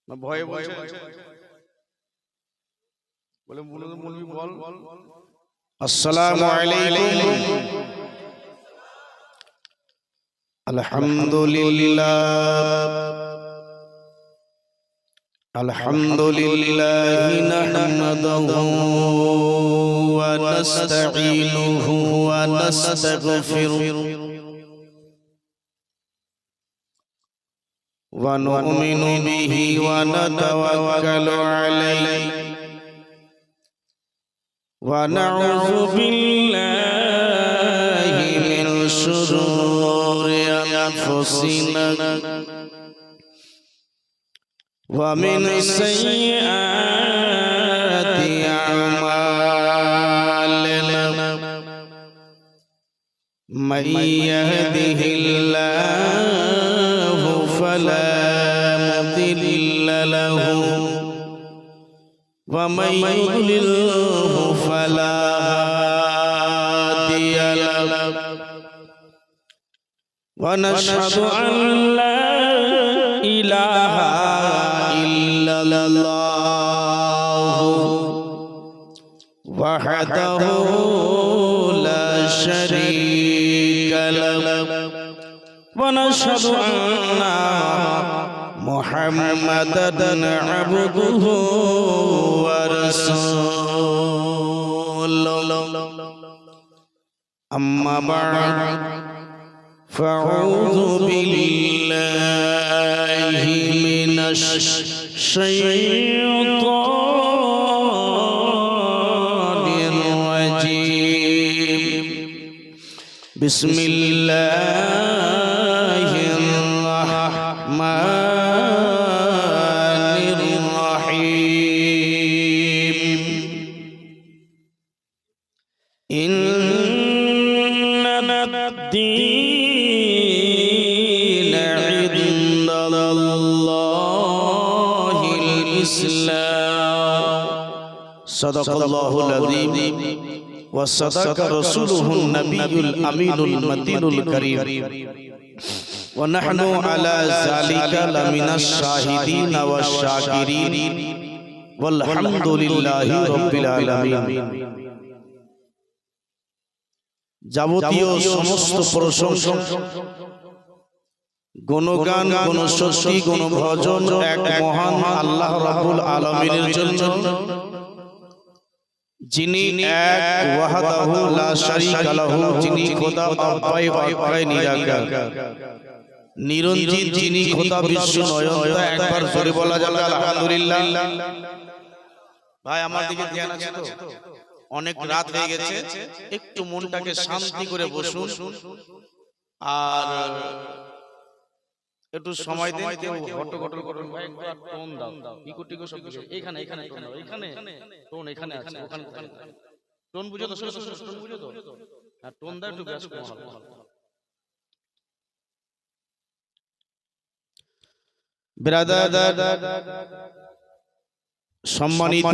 না ভয়ে বলছে বলে মুলবি বল আসসালামু আলাইকুম আলহামদুলিল্লাহ নাহমাদুহু ওয়া নাস্তাঈনুহু ওয়া নাস্তাগফিরুহু ওয়া নু'মিনু বিহি ওয়া নাতাওয়াক্কালু আলাইহি ওয়া নাউযু বিল্লাহি মিন শুরুরি আনফুসিনা ওয়া মিন সাইয়্যাতি আ'মালিনা মান ইয়াহদিহিল্লাহু ফালা মুদিল্লা লাহু ওয়া মান ইউদ্লিলহু ফালা হাদিয়া লাহু ওয়া নাশহাদু আন লা ইলাহা ইল্লাল্লাহু ওয়াহদাহু লা শারীকা লাহু ওয়া নাশহাদু আন্না মুহাম্মাদান আবদুহু ওয়া রাসূলুহু আম্মা বা'দ ফাউযু বিল্লাহি মিনাশ শাইতানির রাজীম বিসমিল্লাহির রাহমানির রাহিম ইন্নাদ-দীন ইনদাল্লাহিল ইসলাম সাদাকাল্লাহুল আযীম ওয়া সাদাকা রাসূলুহুন নাবিয়্যুল আমিনুল মাতিনুল কারীম ওয়া নাহনু আলা যালিকা লামিনাশ শাহিদিন ওয়াশ শাকিরিন ওয়াল হামদুলিল্লাহি রাব্বিল আলামিন। যাবতীয় সমস্ত প্রশংসা গুণগান গুণস্তুতি গুণভজন এক মহান আল্লাহ রাব্বুল আলামিনের জন্য, যিনি এক ওয়াহদাহু লা শারীকা লাহু, যিনি খোদা অব্যয় অক্ষয় নিরাকার নিরঞ্জিত, যিনি খোদা বিশ্ব নয়নতা। একবার জোরে বলা যাবে আলহামদুলিল্লাহ। ভাই আমার দিকে ধ্যান আছে তো? অনেক রাত হয়ে গেছে, একটু মনটাকে শান্তি করে বসুন আর একটু সময় দিন। কেউ হট্টগোল করুন ভাই, একটু টোন দাও, ইকো টিকো সব কিছু এখানে এখানে টোন দাও, এখানে টোন এখানে আছে, ওখানে টোন বুঝো তো? টোন বুঝো তো? আর টোন দাও একটু ব্যাস কম হবে। ব্রাদার সম্মানিত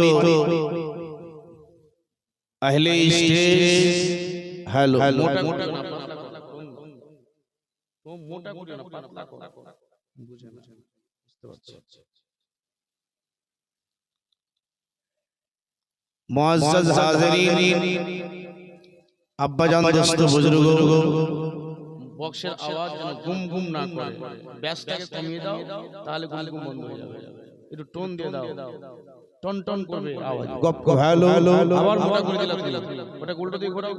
আহলে স্টেজ, হ্যালো মোটা মোটা না তো মোটা করে না পাতলা করো, বুঝেন বুঝতে পারছি। মুআজ্জাজ হাজিরিন, আব্বা জান, দোস্ত, বুজুর্গ, বক্সের আওয়াজ যেন গুম গুম না করে, ব্যাসটাকে কমিয়ে দাও, তাহলে গুম গুম বন্ধ হয়ে যাবে। একটু টোন দিয়ে দাও, টন টন করবে আওয়াজ। গপ গপ হ্যালো হ্যালো, আবার মোটা করে দিলাম, ওটা উল্টো দিকে ঘোরাও।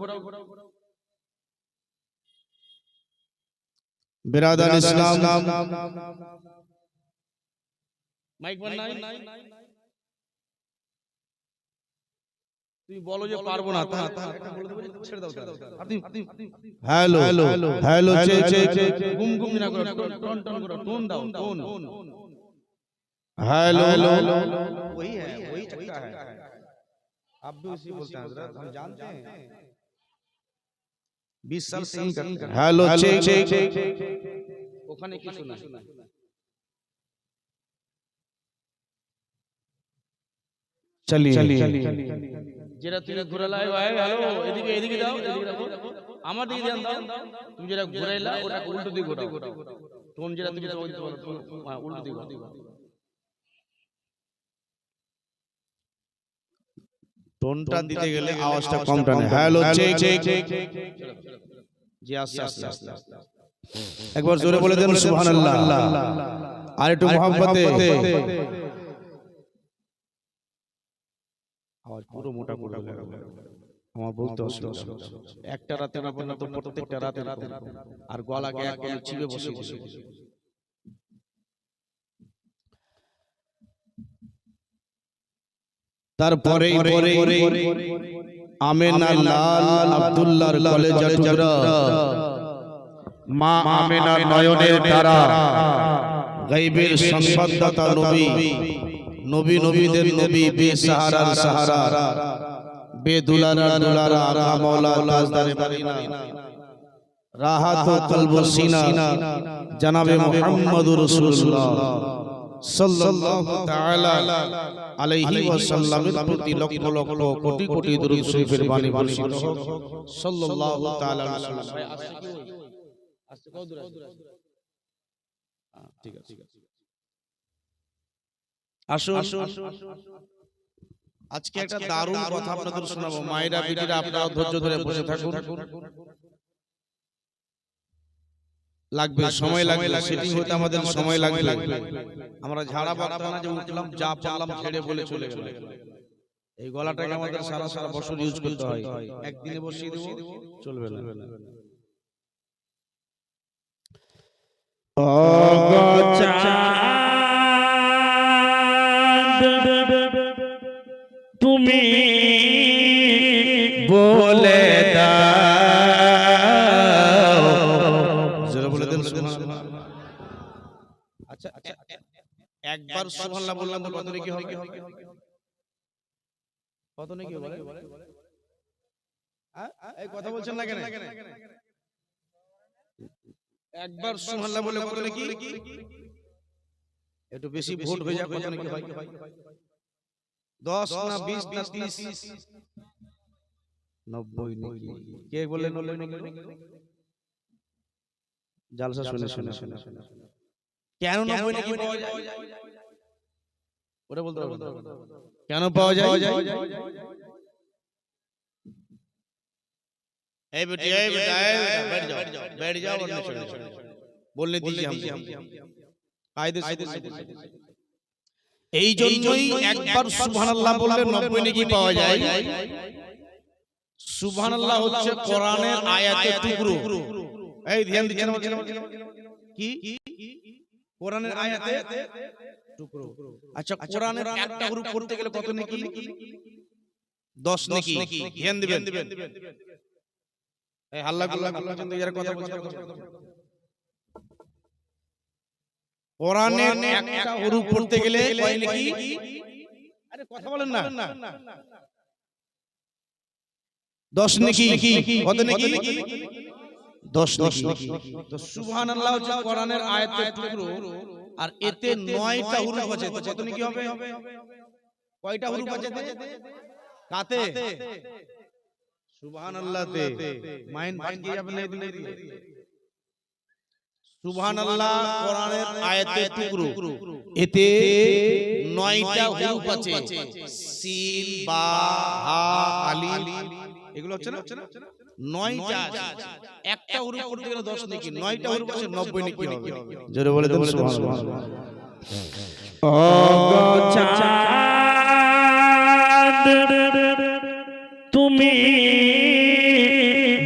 বিরাদার ইসলাম, মাইক বন্ধ নাই, তুমি বলো যে পারবো না, তা একটা বলে দেব, ছেড়ে দাও। হ্যালো হ্যালো হ্যালো, গুম গুম না করো, টন টন করো, টোন দাও, টোন। हेलो वही है, वही चक्का है। आप भी उसी बोलते हैं हजरत, हम जानते हैं 20 साल से ही करते हैं। हेलो चेक ওখানে কিছু না, चलिए যেটা তুমি ঘুরালাই ভাই, হ্যালো এদিকে এদিকে দাও, এদিকে রাখো, আমার দিকে ধ্যান দাও। তুমি যেটা ঘুরাইলা ওটা উল্টো দিকে ঘোরাও, টোন যেটা তুমি উল্টো দিকে ঘোরাও। টোনটা দিতে গেলে আওয়াজটা কম টানে। হ্যালো চেক চেক জি আস্তে আস্তে আস্তে একবার জোরে বলে দেন সুবহানাল্লাহ। আর একটু মহব্বতে আওয়াজ পুরো মোটা করে আমার বলতে অসুবিধা। একটা রাতে না বললে তো প্রত্যেকটা রাতে আর গলাকে একদম চিপে বসে বসে। তারপরে আমেনা লাল আব্দুল্লাহর কলেজা টুকরা মা আমেনার নয়নের তারা গায়বের সংবাদদাতা নবী নবী নবীদের নবী বেসাহারার সাহারা বেদুলারা দুলারা আকা মাওলা তাজদারে মদিনা রাহাত কলব সিনা জনাবে মুহাম্মদুর রাসূলুল্লাহ সাল্লাল্লাহু তাআলা আলাইহি ওয়াসাল্লামের প্রতি লক্ষ লক্ষ কোটি কোটি দরুদ শরীফের বাণী বর্ষিত হোক সাল্লাল্লাহু তাআলা আলাইহি ওয়াসাল্লাম। আস্তে কত দূর আছে? ঠিক আছে আসুন আজকে একটা দারুণ কথা আপনাদের শোনাবো। মায়েরা বিটিরা আপনারা ধৈর্য ধরে বসে থাকুন, লাগবে সময় লাগবে, সেটিং হতে আমাদের সময় লাগবে। আমরা ঝাড়া বাগদানা যে উঠলাম যা পারলাম ছেড়ে বলে চলে গেল। এই গলাটাকে আমাদের সারা সারা বছর ইউজ করতে হয়, একদিনে বসিয়ে দেব চলবে না। তুমি বলে দাও, জোরে বলে দেন সুবহানাল্লাহ। আচ্ছা একবার সুবহানাল্লাহ বললাম তো কত নেকি হবে? কত নেকি বলে? এই কথা বলছেন না কেন? একবার সুবহানাল্লাহ বলে কত নেকি? একটু বেশি ভোট হয়ে যায়, কত নেকি হয়? 10 না 20 না 30 90 নেকি? কে বলে 90 নেকি? জালসা শুনে শুনে শুনে কেন 90 নেকি পাওয়া যায়? ওরে বলতে হবে কেন পাওয়া যায়? এই বেটি बैठ जाओ बोलने दीजिए हम कायदे से। এই জন্যই একবার সুবহানাল্লাহ বললে 90 নেকি পাওয়া যায়। সুবহানাল্লাহ হচ্ছে কোরআনের আয়াতের টুকরো। এই ধ্যান দিচ্ছেন কি? কোরআনের আয়াতের টুকরো। আচ্ছা কোরআনের একটা হরফ পড়তে গেলে কত নেকি? 10 নেকি। ধ্যান দিবেন। এই হাল্লা গুল্লা করছেন তো এর কথা বলছেন। কোরআনের একটা হরফ পড়তে গেলে কয় নেকি? আরে কথা বলেন না। 10 নেকি। কত নেকি? 10 নেকি। তো সুবহানাল্লাহ হচ্ছে কোরআনের আয়াতের টুকরো, আর এতে 9টা হরফ আছে। তো কত নেকি হবে? কয়টা হরফ আছে এতে? কাতে? সুবহানাল্লাহতে। মাইন্ড ভাঙ গিয়ে আপনি দিলে সুবহানাল্লাহ কোরআনের আয়াতের টুকরো, এতে 9টা হরফ আছে। সিন বা হা আলিফ এগুলো হচ্ছে না? 9টা। একটা হরফ পড়তে গেলে 10 নেকি, 9টা হরফ আছে 90 নেকি হবে। জোরে বলে দেন সুবহানাল্লাহ। ও গো চাঁদ তুমি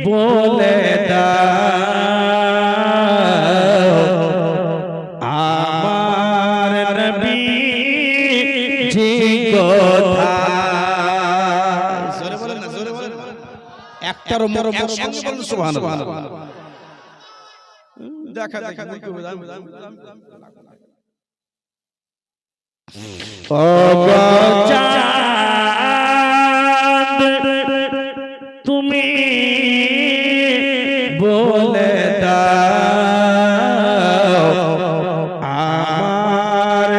বলে দাও, আমার নবী জি কোথায়? জোরে বলেন না, জোরে বলেন। একটার উপর একসঙ্গে বলেন সুবহানাল্লাহ। দেখা ও গো চাঁদ তুমি বলে দাও, আমার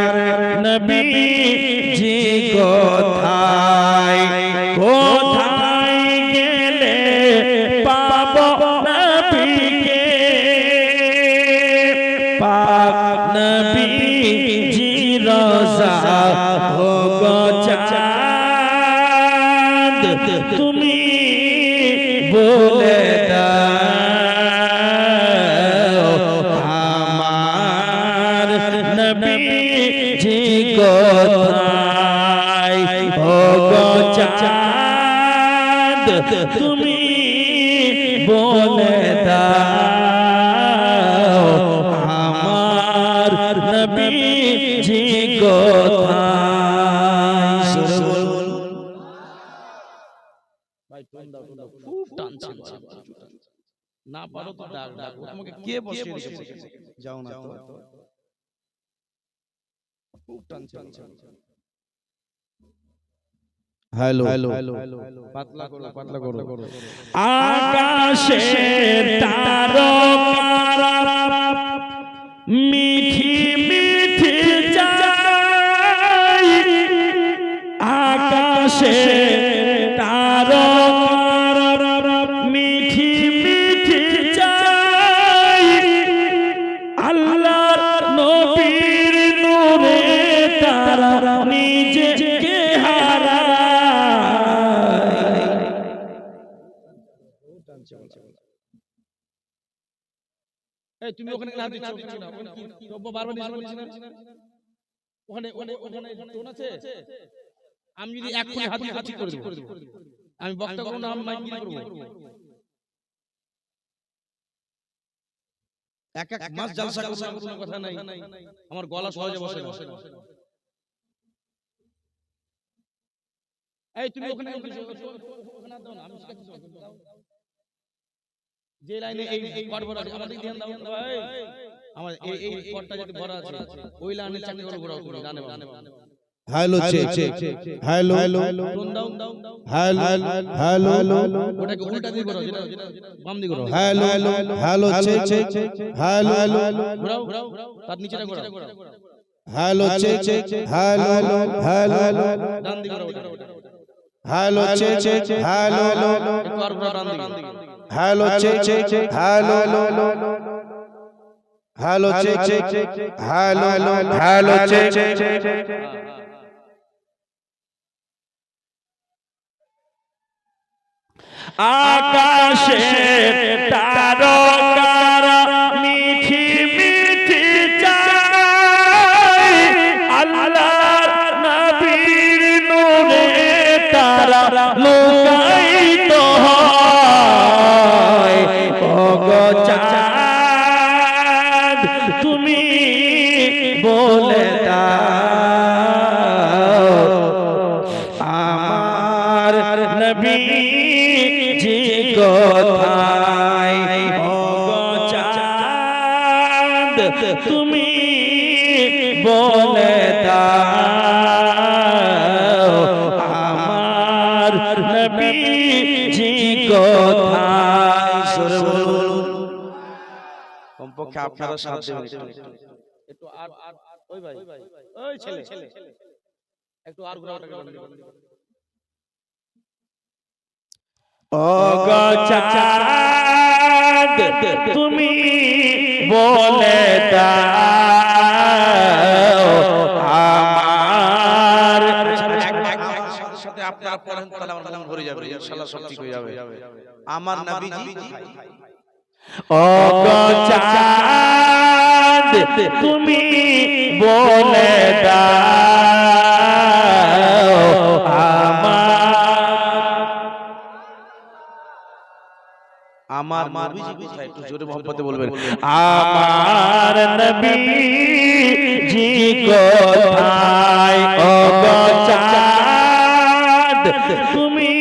নবী জি কোথায়? কোথায় গেলে পাবো নবীকে? পাক নবী জি রোজা। ও গো চাঁদ নবীজি কোথায় ও গো চাঁদ তুমি বলে দাও আমার নবীজি কোথায় ভাই টোন দাও খুব টানছে না পারো তো ডাক ডাক তোমাকে কে বসিয়ে রেখেছে যাও না তো খুব টানছে হ্যালো পাতলা করো আকাশের তারকারা মিঠি মিঠি যায় আকাশের তারকারা মিঠি মিঠি যায় আল্লাহর নবীর নূরে তারা নিজেকে হারায় এই তুমি ওখানে না দিচ্ছ না কি রব্ব বারবার দিছ না ওখানে টোন আছে আমি যদি এক্ষুনি হাতি করে দেব আমি বক্তা করব না আমি মাইক করব এক মাস জলসা করব কোনো কথা নাই আমার গলা সহজে বসে না এই তুমি ওখানে দাও না আমি দাও যে লাইনে এই কট ভরা আছে আমাদের ধ্যান দাও ভাই আমার এই কটটা যদি ভরা আছে ওই লাইনে চাকরি করে ঘোরাও তুমি জানে হ্যালো চেক হ্যালো টোন দাও হ্যালো হ্যালো ওটাকে উল্টা দিয়ে ঘোরাও যেটা বাম দিয়ে ঘোরাও হ্যালো হ্যালো চেক হ্যালো ঘোরাও তার নিচেটা ঘোরাও হ্যালো চেক হ্যালো ডান দিকে ঘোরাও হ্যালো চেক হ্যালো একটু আর ঘোরাও ডান দিকে hello check hello hello check hello check আকাশের তারকারা মিঠি মিঠি চায় আল্লাহর নবীর নূরে তারা লুকায়িত হয় ও গো চাঁদ তুমি বলে দাও আমার নবীজি কোথায় ও গো চাঁদ তুমি বলে দাও আমার নবীজি কোথায় সরে বলুন কমপক্ষে আপনারা সাথ দেবেন একটু আর ওই ভাই ওই ছেলে একটু আর ঘোরাটাকে ও গো চাঁদ তুমি বলে দাও আমার সাথে আপনারা পড়েন তাহলে আমার মন ভরে যাবে ইনশাআল্লাহ সব ঠিক হয়ে যাবে আমার নবীজি ও গো চাঁদ তুমি বলে দাও আমার নবীজি কোথায় একটু জোরে মহব্বতে বলবেন আমার নবীজি কোথায় ও গো চাঁদ তুমি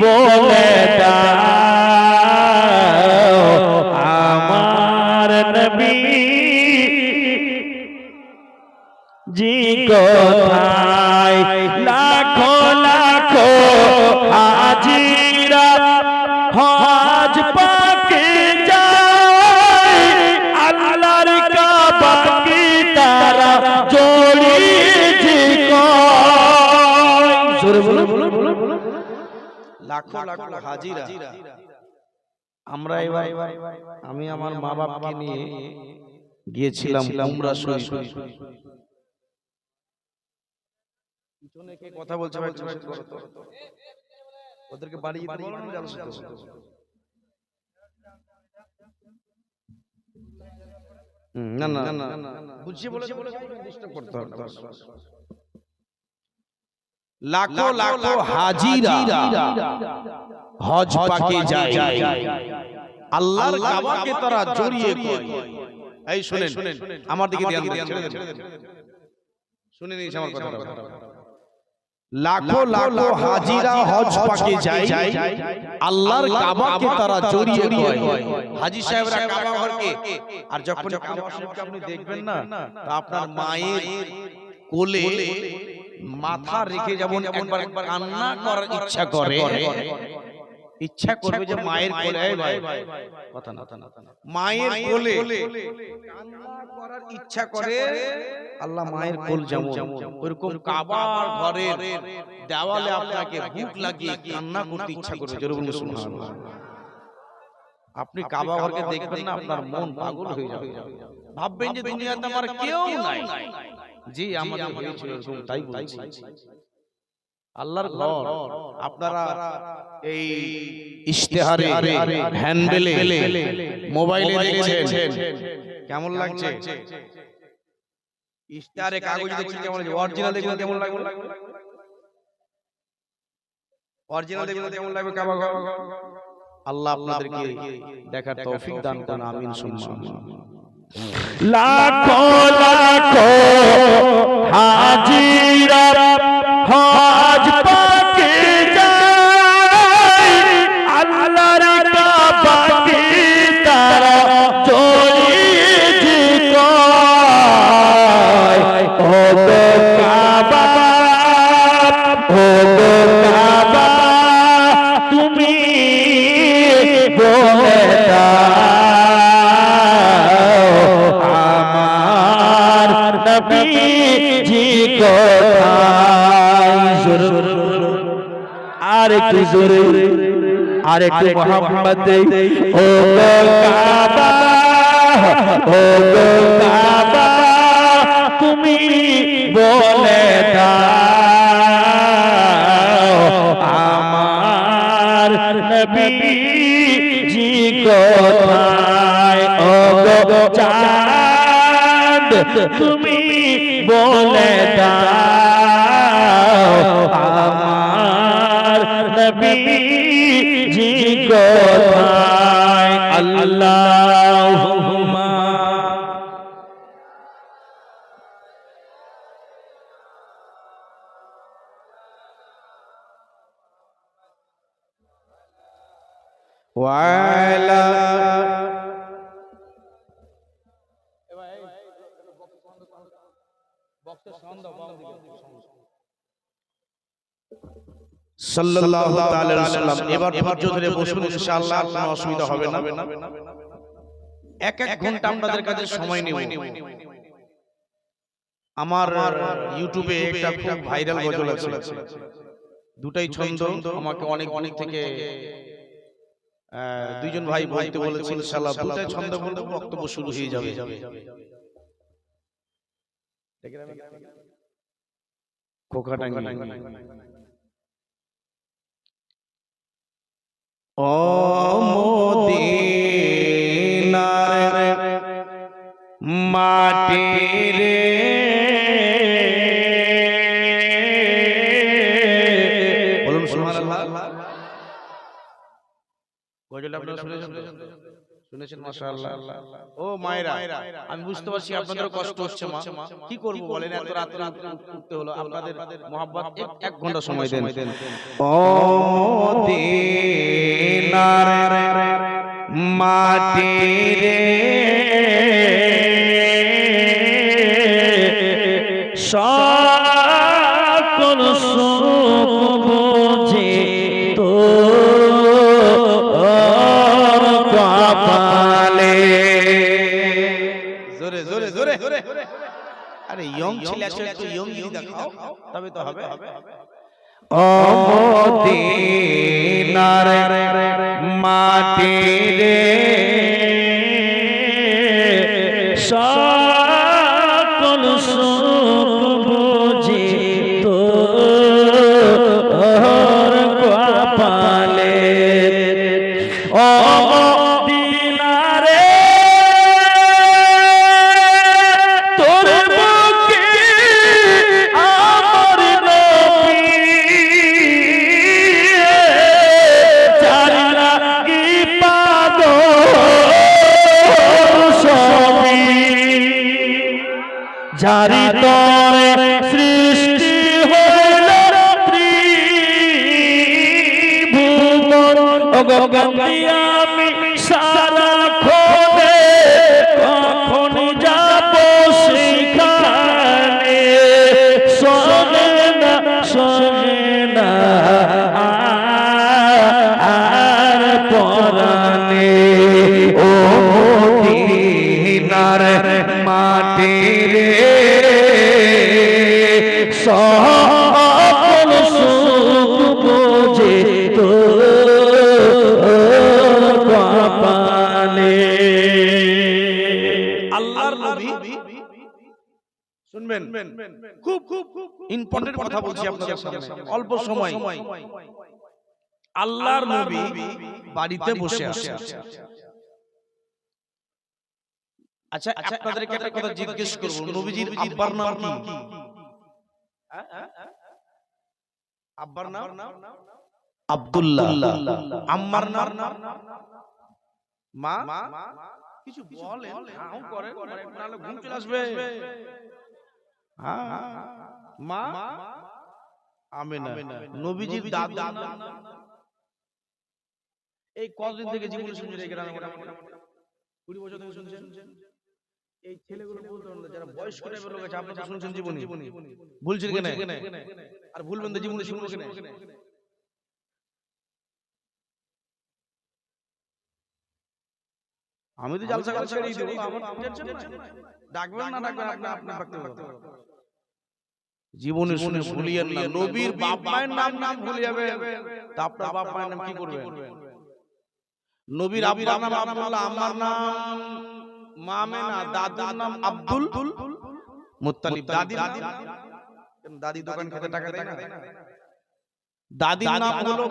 বলে দাও আমার নবীজি কোথায় লাখো লাখো হাজিরা হজ পাকে যায় আল্লাহর কাবা কি তারা জড়িয়েছে কয় জোরে বলো লাখো লাখো হাজিরা আমরা এবার আমি আমার মা বাবাকে নিয়ে গিয়েছিলাম উমরা শরীফ পিছনে কে কথা বলছে ভাই তুমি করো তো ওদেরকে বাড়ি যেতে বলো না জানো না না না বুঝিয়ে বলে ডিস্টার্ব করতে হবে। লাখো লাখো হাজিরা হজ পাকে যায়, আল্লাহর কাবাকে তারা জড়িয়ে কয়। এই শুনেন, আমার দিকে ধ্যান দেন, শুনে নিন আমার কথাটা। লাখো লাখো হাজিরা হজ পাকে যায়, আল্লাহর কাবাকে তারা জড়িয়ে কয়। হাজী সাহেবরা কাবা ঘরকে, আর যখন কাবা শরীফকে আপনি দেখবেন না, তা আপনার মায়ের কোলে মাথা রেখে যেমন একবার কান্না করার ইচ্ছা করে, ইচ্ছা করবে যে মায়ের কোলে, কথা না, মায়ের কোলে কান্না করার ইচ্ছা করে আল্লাহ মায়ের কোল যেমন, ওরকম কাবার ঘরের দেওয়ালে আপনাকে বুক লাগিয়ে কান্না করতে ইচ্ছা করবে। জোরে বলুন সুবহানাল্লাহ। আপনি কাবা ঘরকে দেখবেন না, আপনার মন পাগল হয়ে যাবে, ভাববেন যে দুনিয়াতে আমার কেউ নাই। জি আমাদের হয়েছিল এরকম, তাই বলছি। আল্লাহর ঘর আপনারা এই ইশতেহারে, হ্যান্ডেলে, মোবাইলে দেখছেন, কেমন লাগছে? ইশতেহারে কাগজে দেখছেন কেমন লাগছে? অরিজিনাল দেখুন কেমন লাগবে? অরিজিনাল দেখুন কেমন লাগবে কাবা ঘর? আল্লাহ আপনাদেরকে দেখার তৌফিক দান করুন, আমিন সুম্মা আমিন। লাখো লাখো হাজিরা হজ পাকে যায়, আল্লাহর কাবাকে তারা জড়িয়ে কয়। ও গো কাবা, ও গো কাবা, তুমি বলে নবীজি কোথায়? আর একটু জোরে, আর একটু মোহাম্মদ। ও গো কাবা, ও গো কাবা, তুমি বলে দাও আমার নবীজি কোথায়? ও গো চাঁদ, তুমি বলে দাও আমার নবীজি কোথায়? আল্লাহুম্মা ওয়ালা সাল্লাল্লাহু তাআলা আলাইহি ওয়াসাল্লাম। এবার ধৈর্য ধরে বসুন, ইনশাআল্লাহ কোনো অসুবিধা হবে না। এক এক ঘন্টা আপনাদের কাছে সময় নেব। আমার ইউটিউবে একটা খুব ভাইরাল গজল আছে, দুটাই ছন্দ। আমাকে অনেক অনেক থেকে দুইজন ভাই বলতে বলেছেন, ইনশাআল্লাহ দুটাই ছন্দ বলতে বক্তব্য শুরু হয়ে যাবে। কোকাটাঙ্গি ও মদিনার মাটি রে, বলুন সুবহানাল্লাহ। গজলটা আপনারা শুনেছেন? মাশাআল্লাহ। ও মায়েরা, আমি বুঝতে পারছি আপনাদেরও কষ্ট হচ্ছে মা, কি করব বলেন, এত রাতে উঠতে হলো। আপনাদের মোহাব্বত এক ঘন্টা সময় দেন। ও মদিনার মাটি রে, সকল সুখ বুঝে তো কপালে। জোরে জোরে জোরে। আরে ইয়ং ছেলে আছে, একটু ইয়ং গিরি দেখাও, তবে তো হবে। ও মদিনার মাটি রে, সকল সুখ বুঝে তোর কপালে। ও মদিনারে তারি তরে সৃষ্টি হইল ত্রিভুবন অগগন্তি আমি সারা খোদে কখন যাব সেখানে সহে না আর পরানে ও মদিনার মাটি রে সকল সুখ বুঝে তো কপালে। আল্লাহর নবী শুনবেন, খুব খুব ইম্পর্টেন্ট কথা বলছি আপনাদের সামনে, অল্প সময়। আল্লাহর নবী বাড়িতে বসে আছে। আচ্ছা, আপনাদেরকে একটা কথা জিজ্ঞেস করব, নবীজির আব্বার নাম কি? আব্বার নাম আব্দুল্লাহ, আম্মার নাম মা। কিছু বলেন, হাউ করেন, নালে ঘুম চলে আসবে। মা আমেনা। নবীজির দাদা এই কতদিন থেকে জীবনে শুনছেন এই গ্রামে? 20 বছর থেকে শুনছেন। এই ছেলেগুলো বলতে পারেন যারা বয়স্ক টাইপের লোক আছে, আপনি তো শুনছেন জীবনী, ভুলছেন কেন? আর ভুলবেন তো জীবনে শুনবো কেন? আমি তো জালসা কাল ছেড়েই দেব, আমার টেনশন নাই। ডাকবেন না ডাকবেন আপনি আপনি ডাকতে হবে। জীবনে শুনে ভুলিয়েন না। নবীর বাপ মায়ের নাম ভুলে যাবে, তা আপনার বাপ মায়ের নাম কি করবেন? নবীর আব্বার নাম আব্দুল্লাহ, আম্মার নাম মামেনা, দাদার নাম আব্দুল মুত্তালিব। দাদি দোকান খেতে টাকা দেয় না? দাদির নাম হলো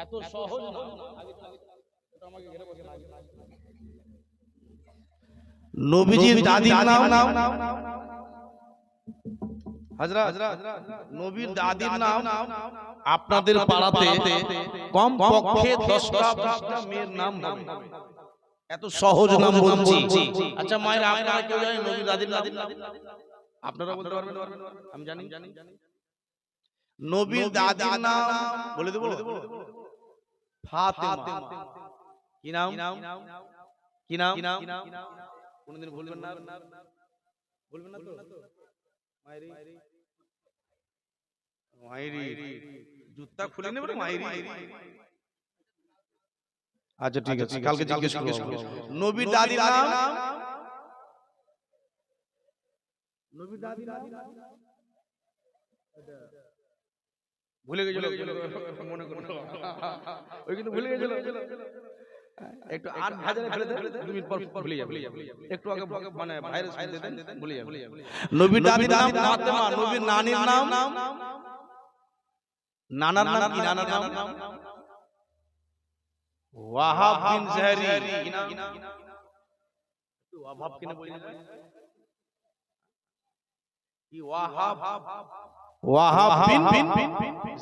এত সহজ না। আমাকে ঘেরে বসে না। নবীজির দাদির নাম হাজরা। নবীর দাদির নাম আপনাদের পাড়াতে কম পক্ষে 10টা মেয়ের নাম হবে। এত সহজ নাম বলছি। আচ্ছা মায়ের আপনারা কেউ জানেন নবীর দাদির নাম? আপনারা বলতে পারবেন? আমি জানি। নবীর দাদির নাম বলে দেব, ফাতেমা। কি নাম? কি নাম? কোনদিন ভুলবেন না, বলবেন না তো? মাইরি জুতা খুলে নেবেন মাইরি। আচ্ছা ঠিক আছে, কালকে জিজ্ঞেস করব। নবীর দাদির নাম? নবীর দাদির নাম ভুলে গেছিল, মনে করুন ওই কিন্তু ভুলে গেছিল। একটু 8 ভাজারে ফেলে দেন, 2 মিনিট পর ভুলে যাবে। একটু আগে মানে ভাইরাস ফেলে দেন, ভুলে যাবে। নবীর দাদির নাম ফাতেমা। নবীর নানির নাম? নানার নাম কি? নানার নাম ওয়াহাব বিন জাহরি। কি নাম? ওয়াহাব কিনে বলি না কি? ওয়াহাব বিন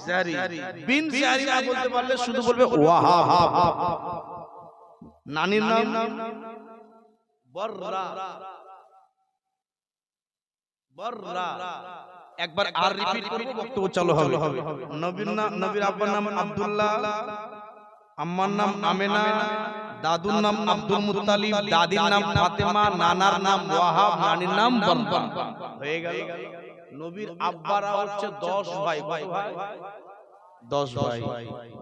জাহরি। বিন জাহরি না বলতে পারলে শুধু বলবে ওয়াহাব। নানির নাম বররা। বররা। একবার আর রিপিট করব, বক্তব্য চালু হবে। নবীর আব্বার নাম আব্দুল্লাহ, আম্মার নাম আমেনা, দাদুর নাম আব্দুল মুত্তালিব, দাদির নাম ফাতেমা, নানার নাম ওয়াহাব, নানির নাম বররা। হয়ে গেল। নবীর আব্বারা হচ্ছে 10 ভাই। কত ভাই? 10 ভাই।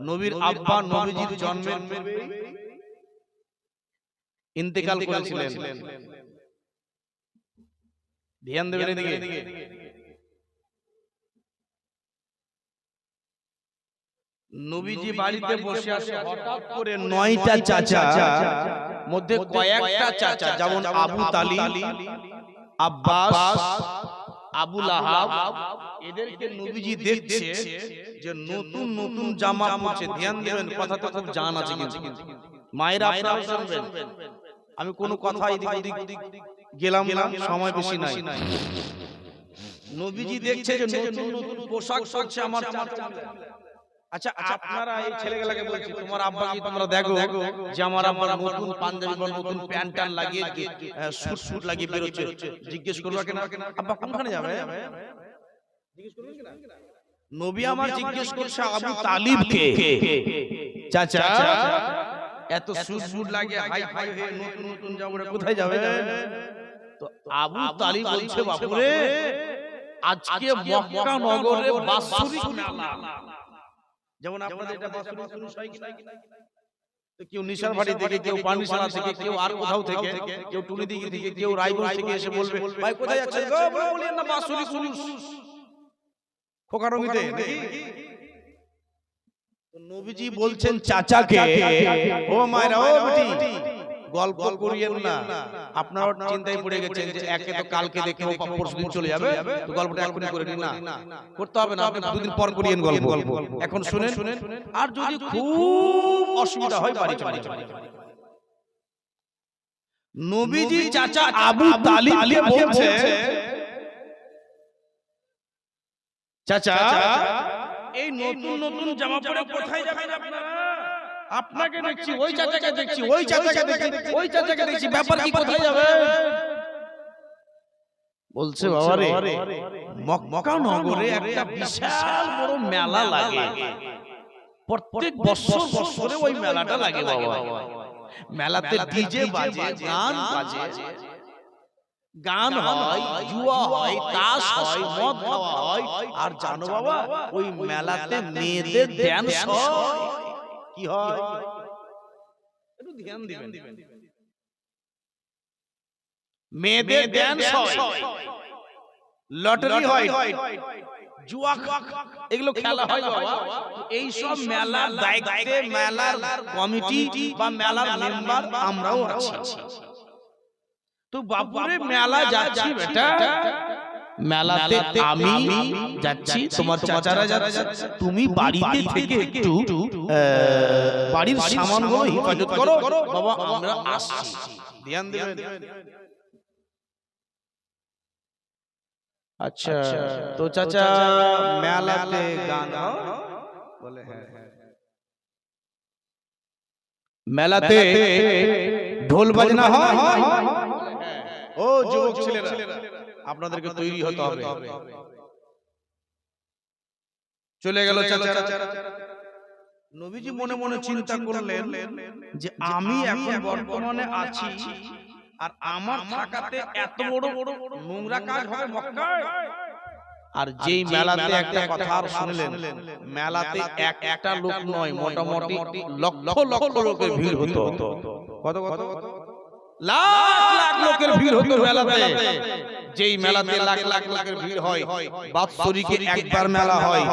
নবীর আব্বা নবীজির জন্মের পূর্বে ইন্তেকাল করেছিলেন। ধ্যান দেবেন এদিকে। নবীজি বাড়িতে বসে আছে, হঠাৎ করে 9টা চাচা, মধ্যে কয়েকটা চাচা যেমন আবু তালিব, আব্বাস, আবু লাহাব, এদেরকে নবীজি দেখছে যে নতুন নতুন জামা পরছে। ধ্যান দেবেন, কথাটা খুব জান আছে কিন্তু মায়েরা আপনারা শুনবেন। আমি কোনো কথা এদিক ওদিক গেলাম না, সময় বেশি নাই। নবীজি দেখছে যে নতুন নতুন পোশাক পরছে আমার চাচা। আচ্ছা আপনারা এই ছেলেগুলোকে বলছি তোমার আব্বা কি তোমরা দেখো যে আমার আব্বা নতুন পাঞ্জাবি বা নতুন প্যান্ট টান লাগিয়ে স্যুট লাগিয়ে বের হচ্ছে, জিজ্ঞেস করবা কেন আব্বা কোনখানে যাবে? জিজ্ঞেস করবেন কিনা? নবী আমার জিজ্ঞেস করছে আবু তালিবকে, চাচা এত স্যুট লাগিয়ে হাই ফাই হয়ে নতুন নতুন যাবো কোথায় যাবে? তো আবু তালিব বলছে বাপুরে আজকে মক্কা নগরে বাৎসরিক মেলা, যেমন আপনাদের এটা বাৎসরিক অনুষ্ঠান হয় কিনা, তো কেউ নিশার বাড়ি থেকে, কেউ পানিশালা থেকে, কেউ আর কোথাও থেকে, কেউ টুনিদিঘি থেকে, কেউ রায়গঞ্জ থেকে এসে বলবে ভাই কোথায় যাচ্ছেন গো, বলেন না বাৎসরিক অনুষ্ঠান খোকারমিতে নাকি? তো নবীজি বলছেন চাচাকে, ও মায়েরা ও বেটি গল্প করিয়েন না, আপনারা চিন্তায় পড়ে গেছেন যে একে তো কালকে দেখে ও পরশুদিন চলে যাবে, তো গল্পটা এখনই করে নিন না, করতে হবে না, আপনি দুদিন পর করিয়েন গল্প। এখন শুনেন, আর যদি খুব অসুবিধা হয় বাড়ি চলে যাবেন। নবীজি চাচা আবু তালিব বলছে চাচা এই নতুন নতুন জামা পরে কোথায় যাবেন আপনারা? আপনাকে দেখছি, ওই চাচাকে দেখছি, ওই চাচাকে দেখছি, ওই চাচাকে দেখছি, ব্যাপার কি কোথায় যাবে? বলছে বাবা রে মক্কা নগরে একটা বিশাল বড় মেলা লাগে, প্রত্যেক বছর বছরে ওই মেলাটা লাগে বাবা। মেলাতে ডিজে বাজে, গান বাজে, গান হয়, জুয়া হয়, তাস হয়, মদ খাওয়া হয়, আর জানো বাবা ওই মেলাতে মেয়েদের ড্যান্স হয়। কি হয় একটু ধ্যান দিবেন, মেয়েদের ড্যান্স হয়, লটারি হয়, জুয়া এগুলো খেলা হয় বাবা। এই সব মেলার দায়িত্বে মেলার কমিটি বা মেলার মেম্বার আমরাও আছি। তো বাপুরে মেলা যাচ্ছি বেটা, মেলাতে আমি যাচ্ছি, তোমার চাচারা যাচ্ছে, তুমি বাড়িতে থেকে একটু বাড়ির সামানগুলো হেফাজত করো বাবা, আমরা আসছি, ধ্যান দেবেন। আচ্ছা তো চাচা মেলাতে গান বলে, হ্যাঁ মেলাতে ঢোল বাজনা হয়, ও যুবক ছেলেরা আপনাদেরকে তৈরি হতে হবে। চলে গেল চাচা। নবীজি মনে মনে চিন্তা করলেন যে আমি এখন বর্তমানে আছি, আর আমার থাকাতে এত বড় বড় নোংরা কাজ হবে মক্কায়। আর যেই মেলাতে একটা কথা আর শুনলেন, মেলাতে একটা লোক নয়, মোটামুটি লক্ষ লক্ষ লোকের ভিড় হতো। কত কত লাখ লাখ লোকের ভিড় হতো মেলাতে। যেই মেলাতে লাখ লাখ লোকের ভিড় হয়, বাৎসরিকে একবার মেলা হয়,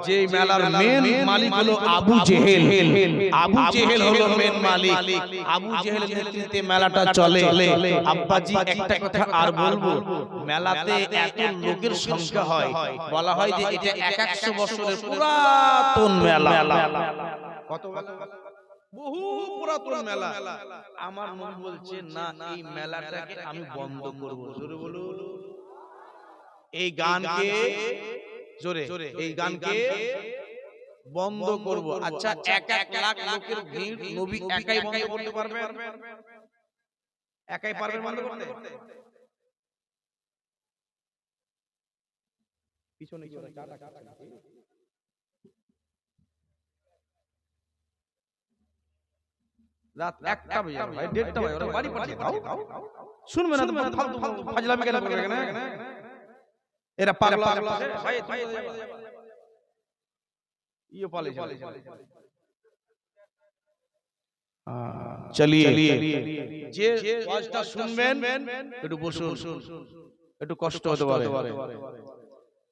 যেই মেলার মেন মালিক হলো আবু জেহেল। আবু জেহেল হলো মেন মালিক, আবু জেহেলের নেতৃত্বে মেলাটা চলে। আব্বাজি একটা কথা আর বলবো, মেলাতে এত লোকের সংখ্যা হয়, বলা হয় যে এটা 100 বছরের পুরাতন মেলা। কত বহু পুরাতন মেলা। আমার মন বলছে না, এই মেলাটাকে আমি বন্ধ করব। জোরে বলুন, এই গানকে জোরে, এই গানকে বন্ধ করব। আচ্ছা 1 লাখ লোকের ভিড় নবী একাই বন্ধ করতে পারবে? একাই পারবে বন্ধ করতে? পিছনে পিছনে রাত 1টা বাজে ভাই, 1:30 বাজে, ওরা বাড়ি পাঠিয়ে দাও। শুনবে না তো ফালতু ফাজলামি কেন করবে কেন? এরা পাগলা ভাই, ইয়ে পালে চলিয়ে যে ওয়াজটা শুনবেন একটু বসুন, একটু কষ্ট হতে পারে।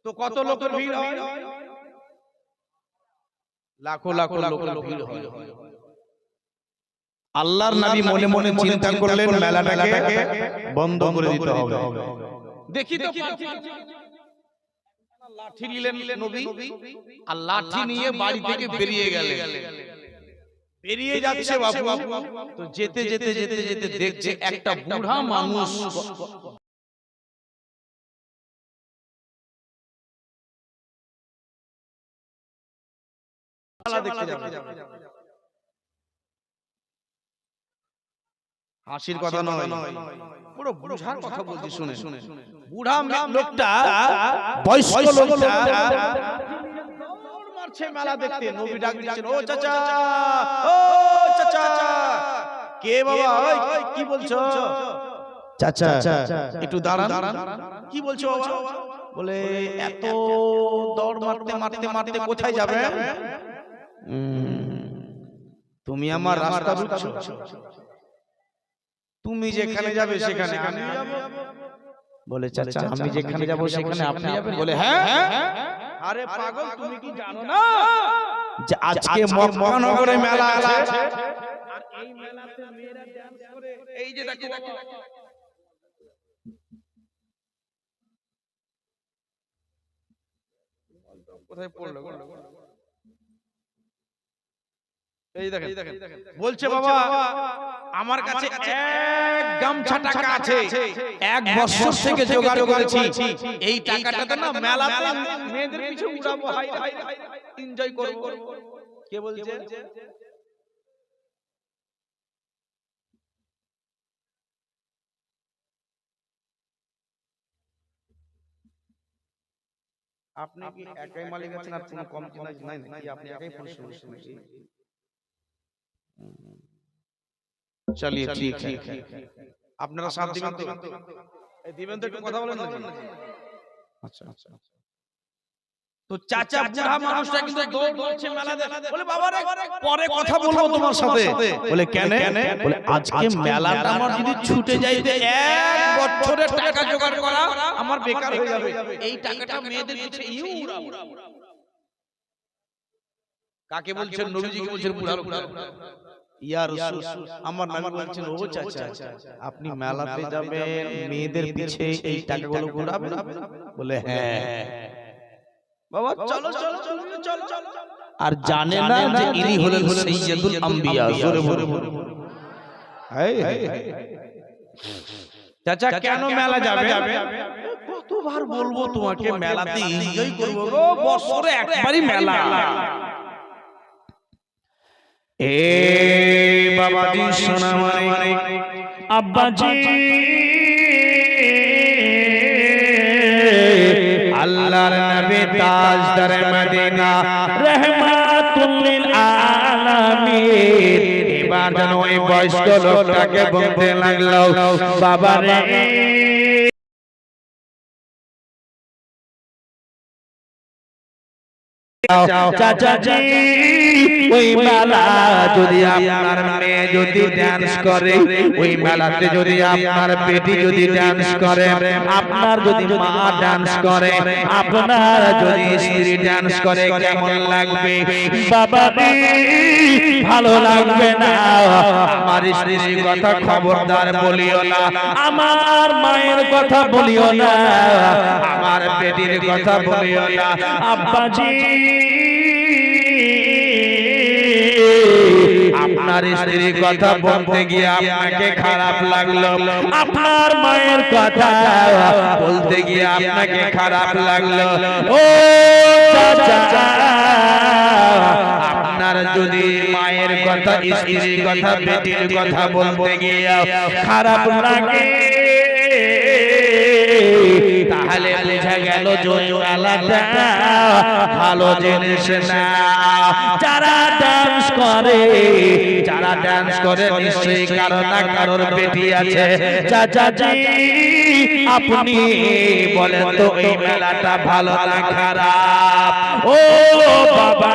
তো কত লোকের ভিড় হয়? লাখো লাখো লোকের ভিড় হয়। আল্লাহর নবী মনে মনে চিন্তা করলেন মেলাটাকে বন্ধ করে দিতে হবে। দেখি তো লাঠি নিলেন নবী, আর লাঠি নিয়ে বাড়ি থেকে বেরিয়ে গেলেন। বেরিয়ে যাচ্ছে বাবু, তো যেতে যেতে যেতে যেতে দেখছে একটা বুড়া মানুষ মেলা দেখতে যাবে। হাসির কথা নয়, পুরো বুঝার কথা বলছি, শুনে বুড়া লোকটা, বয়স্ক লোকটা দৌড় মারছে মেলা দেখতে। নবী ডাক দিচ্ছেন, ও চাচা, ও চাচা। কে বাবা? ওই কি বলছো? চাচা একটু দাঁড়ান। কি বলছো বাবা? বলে এত দৌড় মারতে মারতে মারতে কোথায় যাবে? তুমি আমার রাস্তা বুঝছো? তুমি যেখানে যাবে সেখানে আমি যাব। বলে চাচা আমি যেখানে যাব সেখানে আপনি যাবেন? বলে হ্যাঁ। আরে পাগল, তুমি কি জানো না যে আজকে মক্কানগরে মেলা আছে, আর এই মেলাতে মেয়েরা ডান্স করে। এই যে দেখো কোথায় পড়লো, এই দেখেন বলছে বাবা আমার কাছে এক গামছা টাকা আছে, 1 বছর থেকে জোগাড় করেছি, এই টাকাটাতে না মেলাতে মেয়েদের পিছু উড়াবো, হাই হাই এনজয় করব। কে বলছে? আপনি কি একাই মালিক আছেন আর কোনো কমিটি নাই নাকি আপনি একাই পরিশ্রম করছেন নাকি? চলিয়ে ঠিক है, আপনারা সাথ দিবেন তো? এই দিবেন তো, একটু কথা বলেন না। আচ্ছা আচ্ছা। তো চাচা বুড়া মানুষটা কিন্তু দৌড় মারছে মেলা দেখতে। বলে বাবা রে পরে কথা বলবো তোমার সাথে। বলে কেন? বলে আজকে মেলাটা আমার যদি ছুটে যাইতে 1 বছরের টাকা জোগাড় করা আমার বেকার হয়ে যাবে, এই টাকাটা মেয়েদের পিছে ইউ উড়াবো। কাকে বলছেন? নবীজিকে বলছেন বুড়া লোকটা। ইয়া রাসূল, আমার নবী বলছেন, ও চাচা আপনি মেলাতে যাবেন, মেয়েদের পিছে এই টাকাগুলো উড়াবেন? বলে হ্যাঁ। বাবা চলো চলো চলো চলো। আর জানে না যে ইনি হলেন সাইয়্যিদুল আম্বিয়া। জোরে বলে চাচা কেন মেলা যাবে? কতবার বলবো তোমাকে, মেলাতে এনজয় করবো গো, বছরে একবারই মেলা। এ বাবাজি সোনামারি আব্বাজি আল্লাহর নবী তাজদারে মদিনা রহমাতুল লিল আলামিন। এবার যেন ওই বয়স্ক লোকটাকে বলতে লাগলো, বাবা রে চাচাজি ওই মেলা যদি আপনার মেয়ে যদি ডান্স করে, ওই মেলাতে যদি আপনার বেটি যদি ডান্স করে, আপনার যদি মা ডান্স করে, আপনার যদি স্ত্রী ডান্স করে, কেমন লাগবে? বাবা ভালো লাগবে না। আমার স্ত্রীর কথা খবরদার বলিও না, আমার মায়ের কথা বলিও না, আমার বেটির কথা বলিও না। আব্বাজি আপনার স্ত্রীর কথা বলতে গিয়ে আপনাকে খারাপ লাগলো, আপনার মায়ের কথা বলতে গিয়ে আপনাকে খারাপ লাগলো। ও চাচা আপনার যদি মায়ের কথা, স্ত্রীর কথা, বেটির কথা বলতে গিয়ে খারাপ লাগে, তাহলে বোঝা গেল জয়ওয়ালাটা ভালো জিনিস না। যারা ডান্স করে, যারা ডান্স করে নিশ্চয়ই কারো না কারোর বেটি আছে। চাচাজি আপনি বলেন তো এই মেলাটা ভালো না খারাপ? ও বাবা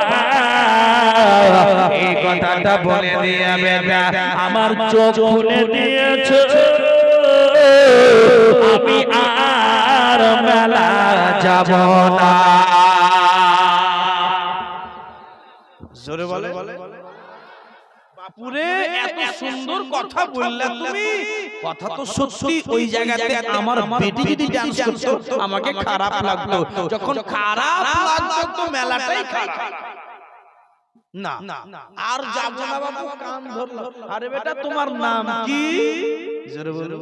এই কথাটা বলে দিয়ে বেটা আমার চোখ খুলে দিয়েছে, আমি আর মেলা যাব না। জোরে বলে বাপুরে এত সুন্দর কথা বললে তুমি, কথা তো সত্যি। ওই জায়গাতে আমার বেটি যদি ডান্স করতো আমাকে খারাপ লাগতো, যখন খারাপ লাগতো তো মেলাটাই খারাপ। না আর যাব না বাবু, কান ধরলো। আরে বেটা তোমার নাম কি? জোরে বলো।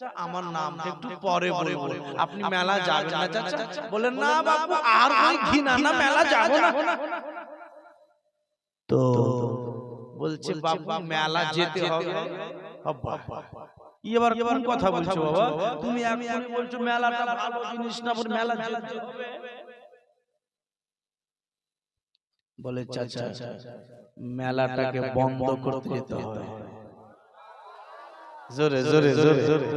চাচা আমার নামটা একটু পরে বলবো, আপনি মেলা যাবেন না চাচা? বলেন না বাবু আর ওই ঘৃণা না, মেলা যাব না। তো বলছে বাবু মেলা যেতে হবে। এবার কোন কথা বলছো বাবা? তুমি এখন বলছো মেলাটা ভালো জিনিস না, বলে মেলা যেতে হবে। বলে চাচা মেলাটাকে বন্ধ করতে যেতে হবে। জোরে জোরে জোরে জোরে।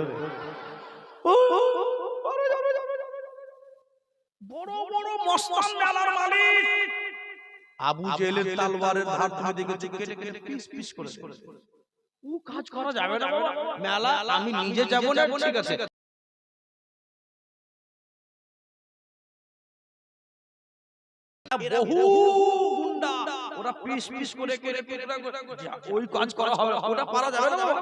বড় বড় মস্তান মেলার মালিক আবু জেহেলের তলোয়ারের ধার তুমি দেখেছো, কেটে কেটে পিস পিস করে। ও কাজ করা যাবে না বাবা, মেলা আমি নিজে যাব না, ঠিক আছে। বহু গুন্ডা ওরা পিস পিস করে কেটে কেটে ওই কাজ করা হবে, ওটা পারা যাবে না বাবা।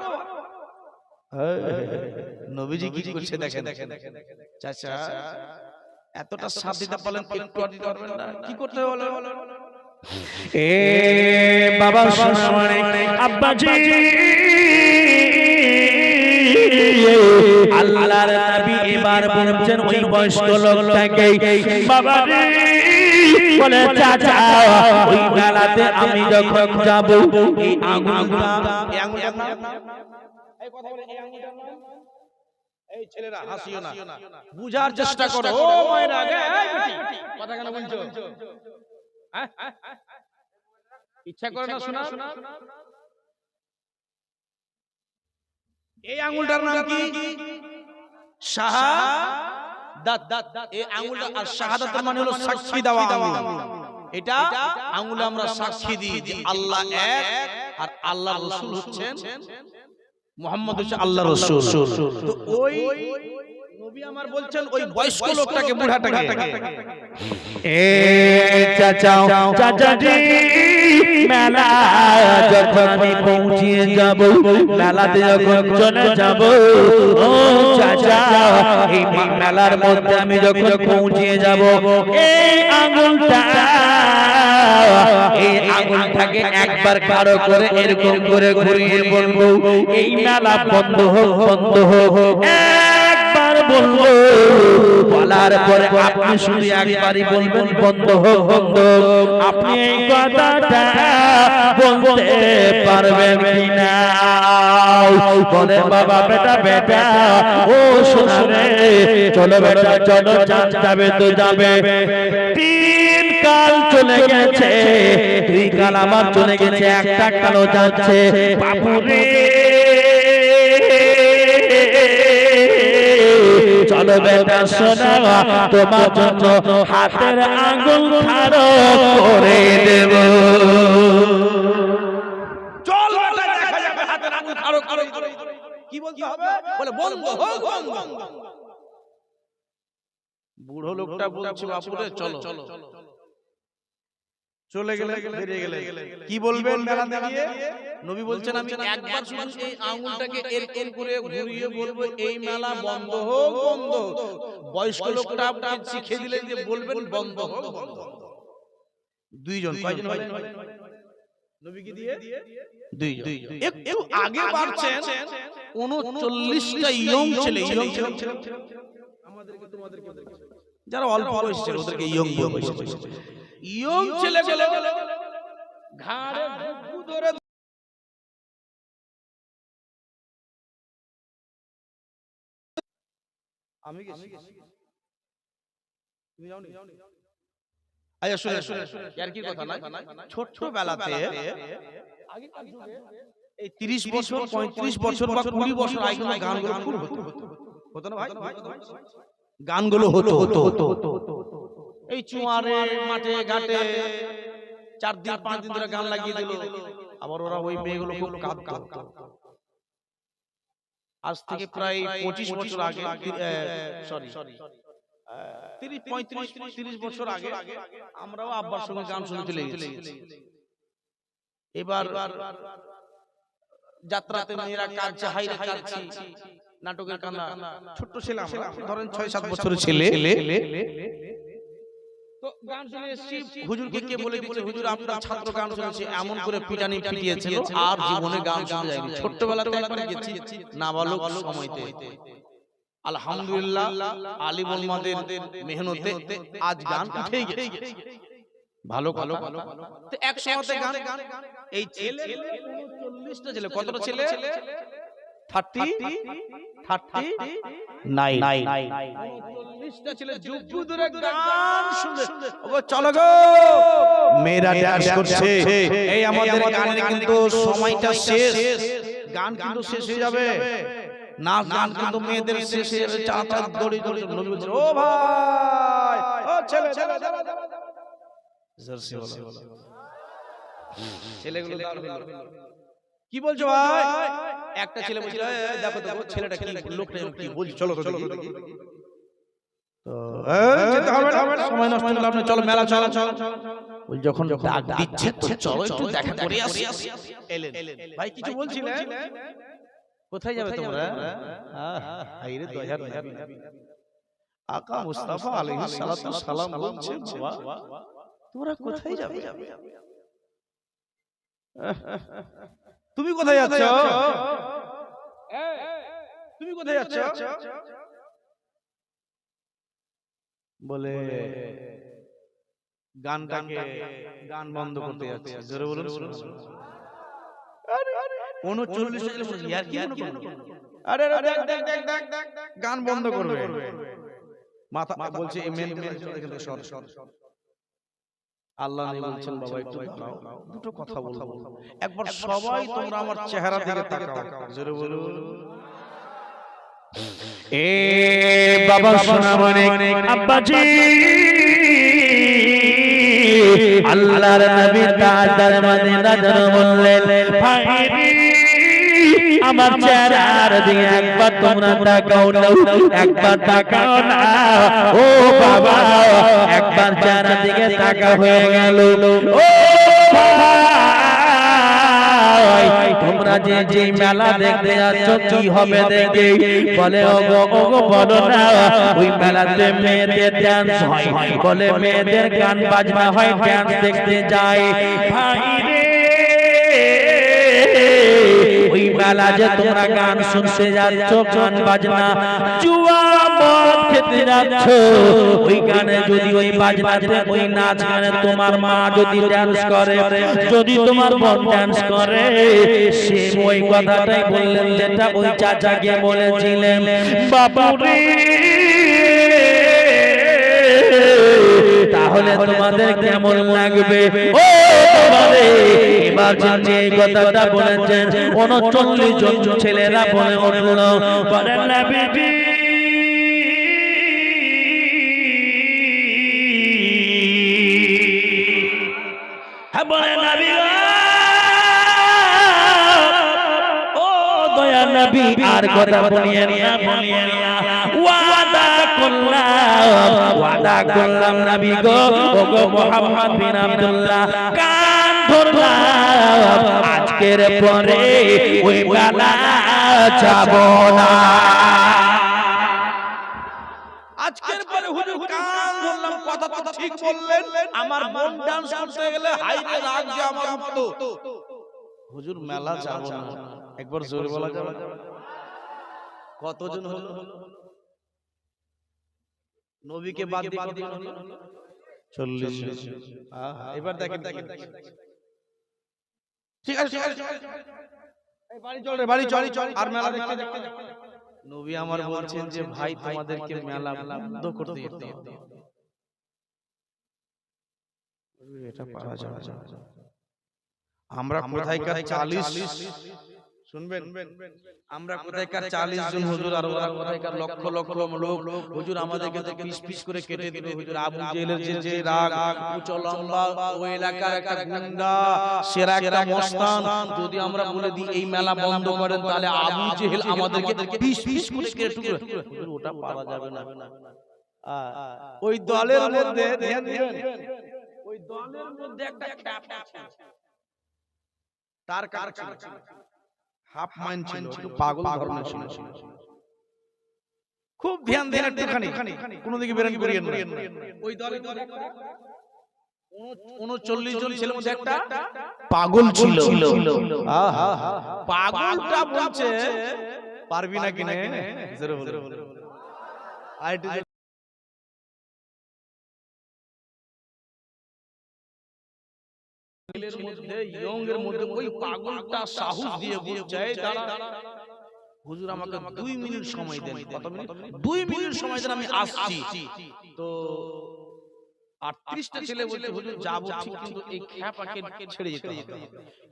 নবীজি কি করছে দেখেন। চাচা এতটা সাথ দিতে পারলেন, একটু দিতে পারবেন না, কি করতে বলে? এ বাবা সোনামণি আব্বাজি, আল্লাহর নবী এবার বলছেন ওই বয়স্ক লোকটাকে, বাবা রে বলে চাচা ওই মেলাতে আমি যখন যাব এই আঙুলটা, এই কথা বলে এই আঙ্গুলটার নাম, এই ছেলেরা হাসিও না, বুঝার চেষ্টা করো। ও মায়ের আগে এই বেটি কথা কেন বলছো? হ্যাঁ ইচ্ছা করে না শোনা? এই আঙ্গুলটার নাম কি? শাহাদাত। এই আঙ্গুলটা, আর শাহাদাত মানে হলো সাক্ষী দেওয়া আঙ্গুল। এটা আঙ্গুলে আমরা সাক্ষী দিই যে আল্লাহ এক আর আল্লাহ রাসূল হচ্ছেন মুহাম্মদ হচ্ছে আল্লাহ রাসূল। তো ওই নবী আমার বলছেন ওই বয়স্ক লোকটাকে, বুড়াটাকে, এ চাচা চাচাজি মেলা যখন আমি পৌঁছিয়ে যাব, মেলাতে যখন চলে যাব, ও চাচা এই মেলার মধ্যে আমি যখন পৌঁছিয়ে যাব, এই আঙুলটাকে একবার কারো করে এরকম করে ঘুরিয়ে বলবো এই মেলা বন্ধ হোক, বন্ধ হোক। একবার বলবো, বলার পরে আপনি শুধু একবারই বলবেন বন্ধ হোক, বন্ধ হোক। আপনি এই কথাটা বলতে পারবেন কিনা? বলে বাবা বেটা বেটা ও শোনা রে, চলো বেটা চলো, যাবে তো যাবে। 3 কাল চলে গেছে, 2 কাল আমার চলে গেছে, একটা কালও যাচ্ছে। বাপুরে চলো বেটা শোনা, তোমার জন্য হাতের আঙ্গুল খাড়ো করে দেব। চল বেটা দেখা যাবে হাতের আঙ্গুল খাড়ো করে। কি বলতে হবে? বলে বন্ধ হোক, বন্ধ। বুড়ো লোকটা বলছে বাপুরে চলো। চলে গেলে, বেরিয়ে গেলে। কি বলবেন মেলা দাঁড়িয়ে? নবী বলছেন আমি একবার শুধু এই আঙ্গুলটাকে এরকম করে ঘুরিয়ে বলবো এই মেলা বন্ধ হোক, বন্ধ হোক। বয়স্ক লোকটা আপনি শিখিয়ে দিলেন যে বলবেন বন্ধ হোক, বন্ধ হোক। 2 জন, কয়জন হয়? নবীকে দিয়ে 2 জন। একটু আগে বাড়ছেন 39টা ইয়ং ছেলে, আমাদেরকে তোমাদেরকে যারা অল্প বয়সী ছিল ওদেরকে ইয়ং বয়সী, ইয়ং ছেলে বলে ঘাড়ে বুকু ধরে আমি গেছি, তুমি যাওনি? আচ্ছা শুনে আর কি কথা না, ছোট বেলাতে আগেকার যুগে এই 30 বছর 35 বছর বা 20 বছর আগে গানগুলো খুব হতো না ভাই? গানগুলো হতো এই চুয়ারে মাঠে ঘাটে 4 দিন 5 দিন ধরে গান লাগিয়ে দিল, আবার ওরা ওই মেয়েগুলো খুব কাঁদতো। আজ থেকে প্রায় 25 বছর আগে, সরি 30 বছর আগে আমরাও আব্বার সঙ্গে গান শুনতে চলে গেছি। এবার যাত্রাতে মেয়েরা কাঁদছে, হাইরে কাঁদছি, নাটকের কান্না। ছোট্ট ছেলে আমরা, ধরেন 6-7 বছরের ছেলে, তো গান শুনে এসেছি, হুজুরকে কে বলে দিচ্ছে হুজুর আপনার ছাত্র গান শুনেছে, এমন করে পিটানি পিটিয়েছিল আর জীবনে গান শুনে যায়নি। ছোট্টবেলাতে একবার গেছি নাবালক সময়তে, আলহামদুলিল্লাহ আলিম ওলামাদের মেহনতে আজ গান উঠেই গেছে। ভালো ভালো তো এক সময়তে গান এই ছেলে 39টা ছেলে, কতটা ছেলে 39টা ছেলে যুগ যুগ ধরে গান শুনছে। ওগো চলো গো মেয়েরা ডান্স করছে, এই আমাদের গানের কিন্তু সময়টা শেষ, গান কিন্তু শেষ হয়ে যাবে, নাচ গান কিন্তু মেয়েদের শেষ হয়ে যাবে। চাচা দড়ি দড়ি নবী বলছে ও ভাই ও ছেলে ছেলে ছেলেগুলো কি বলছো ভাই? একটা ছেলে বলছিল দেখো দেখো ছেলেটা কি লোকটা কি বলছে, চলো চলো যেতে হবে না, সময় নষ্ট করলে আপনি চলো মেলা চলো চলো। ওই যখন ডাক দিচ্ছে তো চলো একটু দেখা করে আসি। এলেন ভাই কিছু বলছিলেন, কোথায় যাবে তোমরা? আইরে দয়ার নবী আকা মুস্তাফা আলাইহিস সালাতু সালাম বলছেন বাবা তোমরা কোথায় যাবে? তুমি কোথায় যাচ্ছ? তুমি কোথায় যাচ্ছ? বলে গানটাকে গান বন্ধ করতে যাচ্ছে। জোরে বলুন 39 জন বলছে ইয়ার কি মনে করো? আরে দেখ দেখ দেখ দেখ দেখ গান বন্ধ করবে, মাথা বলছে এমএন এখানে সর সর। আল্লাহ নবী বলছেন বাবা একটু দাঁড়াও, দুটো কথা বলবো, একবার সবাই তোমরা আমার চেহারা দিকে তাকাও। জোরে বলুন এ বাবা সোনা মনে আব্বাজি আল্লাহর নবী তাআলার মদিনা জন বললেন ভাই আমার চেহারার দিকে একবার তোমরা তাকাও না, একবার তাকাও না। ও বাবা একবার চেহারার দিকে তাকা হয়ে গেল। ও তোমরা যে যে মেলা দেখতে যাচ্ছ কি হবে দেখে? বলে ওগো ওগো বলো না, ওই মেলাতে মেয়েদের ডান্স হয়, বলে মেয়েদের গান বাজনা হয়, ডান্স দেখতে যায়। ভাই রে ওই মেলা যে তোমরা গান শুনতে যাচ্ছ, গান বাজনা জুয়া মদ খেতে যাচ্ছ, ওই গানে যদি ওই বাজনাতে ওই নাচ গানে তোমার মা যদি ডান্স করে, যদি তোমার বোন ডান্স করে, সে ওই কথাটাই বললেন যেটা ওই চাচাকে বলেছিলেন বাপুরে। তাহলে তোমাদের কেমন লাগবে? ও তোমাদের এবার যে কথাটা বলেছেন 39 জন ছেলেরা বলে উঠল বলেন নবী হ্যাঁ বলে নবী ও দয়া নবী আর কথা বলিয়ে না বলিয়ে না, ওয়াদা করলাম নবী গো ওগো মুহাম্মদ বিন আব্দুল্লাহ কান ধরলাম আজকের পরে ওই মেলা যাব না। আজকের পরে হুজুর কান ধরলাম, কথা তো ঠিক বললেন, আমার মন ডান্স করতে গেলে হাইরে রাগ যে আমার মতো। হুজুর মেলা যাব না, একবার জোরে বলা যাবে? কতজন হলো? নবীকে বাদ দিয়ে কতজন হলো? 40 জন। এবার দেখেন দেখেন ঠিক আছে ঠিক আছে এই বাড়ি চল রে বাড়ি চল আর মেলা দেখতে দেখতে নবী আমার বলছেন যে ভাই তোমাদেরকে মেলা বন্ধ করতে যেতে হবে। এটা পারা যাবে না। আমরা কোথায়কার 40 শুনবেন, আমরা কোথায়কার 40 জন হুজুর আর ওরা কোথায়কার লক্ষ লক্ষ লোক। হুজুর আমাদেরকে তো পিস পিস করে কেটে দিল। হুজুর আবু জেহেলের যে রাগ উঁচু লম্বা ওই এলাকার একটা গুন্ডা সেরা একটা মস্তান, যদি আমরা বলে দিই এই মেলা বন্ধ করেন তাহলে আবু জেহেল আমাদেরকে পিস পিস করে কেটে টুকরো। হুজুর ওটা পারা যাবে না। ওই দলের মধ্যে ধ্যান দিবেন, ওই দলের মধ্যে একটা ক্যাপ আছে, তার কার হাফ মাইন্ড ছিল, একটু পাগল ধরনের ছিল। খুব ধ্যান দেন একটুখানি, কোনো দিকে বেরেন করিয়েন না। ওই দলে 39 জন ছেলের মধ্যে একটা পাগল ছিল। আহা, পাগলটা বলছে পারবি না কিনে জোরে বলো। আইটি ছেলের মধ্যে ইয়ং এর মধ্যে ওই পাগলটা সাহস দিয়ে বলছে, এই দাঁড়া হুজুর আমাকে 2 মিনিট সময় দেন। কত মিনিট? 2 মিনিট সময় দেন, আমি আসছি। তো 38টা ছেলে বলতে হুজুর যাবো ঠিক, কিন্তু এই খ্যাপাকে ছেড়ে যেতে হবে।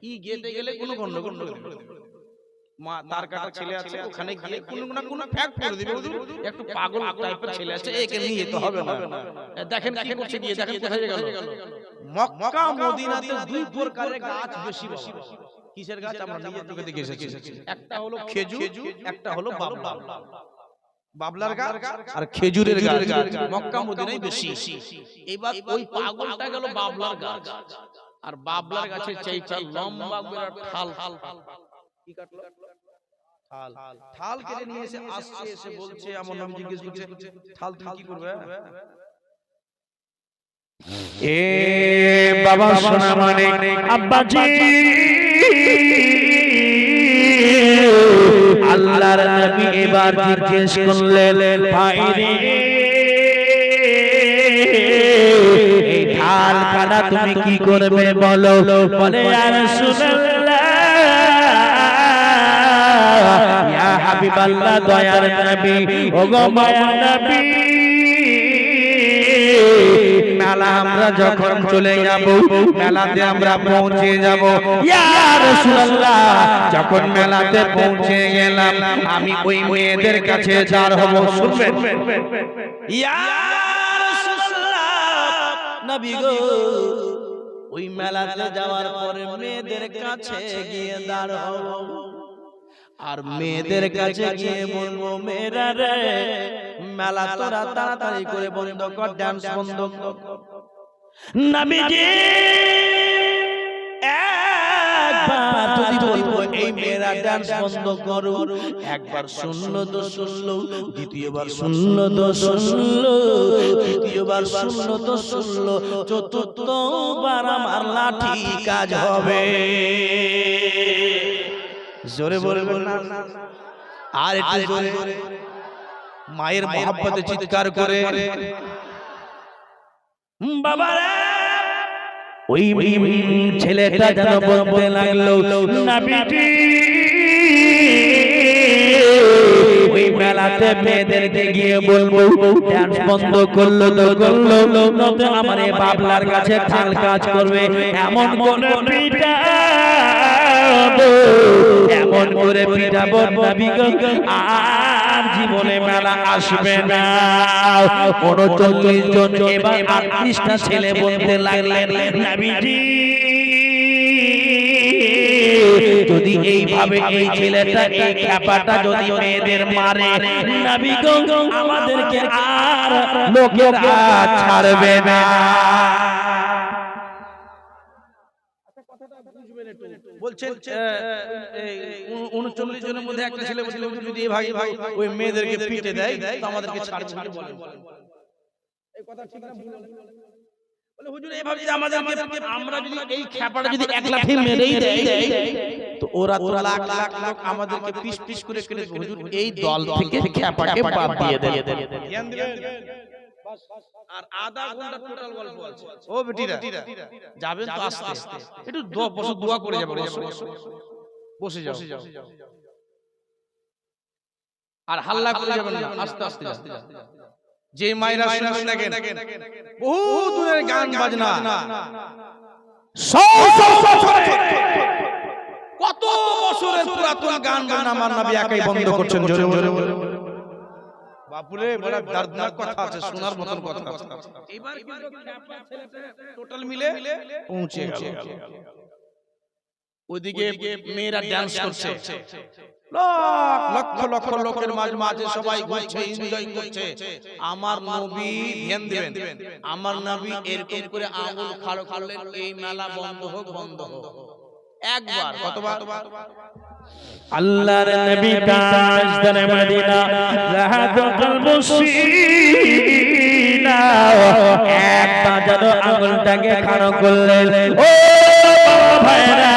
ই গেতে গেলে কোনো গন্ডগোল হবে। মা তার কাটা ছেলে আছে, ওখানে গিয়ে কোনো না কোনো ফ্যাক্ট করে দিবে হুজুর, একটু পাগল টাইপের ছেলে আছে, একে নিয়ে যেতে হবে না। দেখেন কি করছে, গিয়ে দেখেন কোথায় গেল। মক্কা মদিনাতে 2 প্রকারের গাছ বেশি বেশি। কিসের গাছ? আমরা নিজে চোখে দেখে এসেছি। একটা হলো খেজুর, একটা হলো বাবলা। বাবলার গাছ আর খেজুরের গাছ মক্কা মদিনায় বেশি। এবার ওই পাগলটা গেল বাবলার গাছ, আর বাবলার গাছের চাইটা লম্বা করে ঠাল কি কাটলো, ঠাল। ঠাল কেটে নিয়ে এসে আসছে, এসে বলছে, আমার নাম জিজ্ঞেস করছে, ঠাল তুমি কি করবে? এ বাবা সোনা মানে আব্বাজি, আল্লাহর নবী এবার জিজ্ঞেস করলেন, ভাই রে এই ঢাল কাটা তুমি কি করবে বলো? বলে ইয়া রাসূলুল্লাহ, ইয়া হাবিবাল্লাহ, দয়ার নবী, ওগো মায়ার নবী, মেলা আমরা যখন চলে যাব, মেলাতে আমরা পৌঁছে যাব, ইয়া রাসূলুল্লাহ, যখন মেলাতে পৌঁছে গেলাম আমি ওই মেয়েদের কাছে দাঁড় হব। শুনবেন, ইয়া রাসূলুল্লাহ, নবী গো, ওই মেলাতে যাওয়ার পরে মেয়েদের কাছে গিয়ে দাঁড় হব, আর মেয়েদের কাছে গিয়ে বলবো, মেয়েরা রে, মেলা তোরা তাড়াতাড়ি করে বন্ধ কর, ডান্স বন্ধ কর। নবীজি একবার যদি বলবো এই মেয়েরা ডান্স বন্ধ করো, একবার শুনলো তো শুনলো, দ্বিতীয়বার শুনলো তো শুনলো, তৃতীয়বার শুনলো তো শুনলো, চতুর্থবার আমার লাঠি কাজ হবে। জোরে বলবেন না, আর একটু জোরে, মায়ের মহব্বতে চিৎকার করে, বাবা রে। ওই ছেলেটা যেন বলতে লাগলো, নবীজি ওই মেলাতে মেয়েদেরকে গিয়ে বলবো ডান্স বন্ধ করলো তো করলো, নয়তো আমার এই বাবলার কাছে ঢাল কাজ করবে, এমন কোন পিটাবো, এমন করে পিটাবো নবী গো, আর জীবনে মেলা আসবে না। 39 জন, এবার 38টা ছেলে বলতে লাগলেন, নবীজি যদি এইভাবে এই ছেলেটা, এই খ্যাপাটা যদি মেয়েদের মারে, নবী গো আমাদেরকে আর লোকেরা ছাড়বে না। বলছেন 39 জনের মধ্যে একটা ছেলে বলছিল, যদি এই ভাই ওই মেয়েদেরকে পিটে দেয় তো আমাদেরকে ছাড়বে না। বলেন এই কথা ঠিক না ভুল? বলে হুজুর এইভাবে যদি আমাদেরকে, আমরা যদি এই খ্যাপাটা যদি এক লাঠি মেরেই দেয় তো ওরা তো লাখ লাখ লোক আমাদেরকে পিস পিস করে কেটে দেবে। হুজুর এই দল থেকে খ্যাপাকে বাদ দিয়ে দেন। ধ্যান দিবেন। আর আধা ঘন্টা টোটাল গল্প আছে। ও বেটিরা যাবেন তো আস্তে আস্তে, একটু দোয়া করে যাবেন। বসে যাও, আর হাল্লা করে যাবেন না, আস্তে আস্তে যাও। যে মায়েরা শুনবেন দেখেন, বহু দূরের গান বাজনা, কত বছরের পুরাতন গান বাজনা আমার নবী একাই বন্ধ করছেন। জোরে জোরে বাপুরে, বড় দর্দনাক কথা আছে, শোনার মতন কথা। এবার কিন্তু খ্যাপা ছেলেটা টোটাল মিলে পৌঁছে গেল। ওইদিকে মেয়েরা ডান্স করছে, লক্ষ লক্ষ লোকের মাঝে সবাই ঘুরছে, এনজয় করছে। আমার নবী, ধ্যান দিবেন, আমার নবী এরকম করে আঙুল খাড়ো করলেন, এই মেলা বন্ধ হোক, বন্ধ হোক। একবার, কতবার? আল্লাহর নবী তাজদার মদিনা রাহাতুল মুসিনা একটা যেন আঙুলটাকে খাড়া করলেন। ও ভাইরা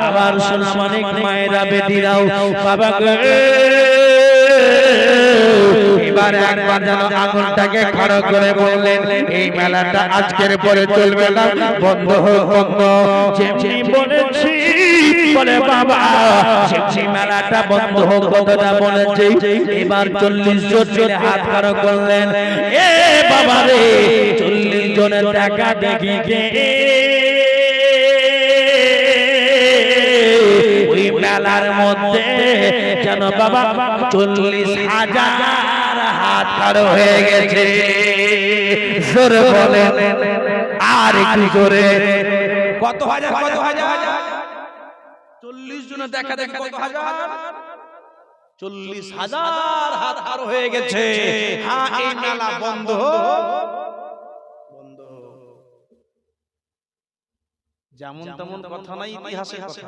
আমার সোনা মানিক মায়েরা বেটিরাও বাবা গো, এবার একবার যেন আঙুলটাকে খাড়া করে বললেন এই মেলাটা আজকের পরে চলবে না, বন্ধ হোক বন্ধ। যেমনি বলেছি বলে বাবা যেমনি মেলাটা বন্ধ হোক কথাটা বলেছি। এবার 40 জন মিলে হাত খাড়া করলেন। এ বাবা রে 40 জনের টাকা দেখি কে ওই মেলার মধ্যে যেন বাবা 40,000 হাত খাড়া হয়ে গেছে। জোরে বলেন আর একটু জোরে। কত হাজার? কত হাজার? 40 জনের দেখা দেখি কত হাজার? 40,000 হাত পার হয়ে গেছে। হ্যাঁ, এই মেলা বন্ধ বন্ধ। যেমন তেমন কথা নাই, ইতিহাসে কথা।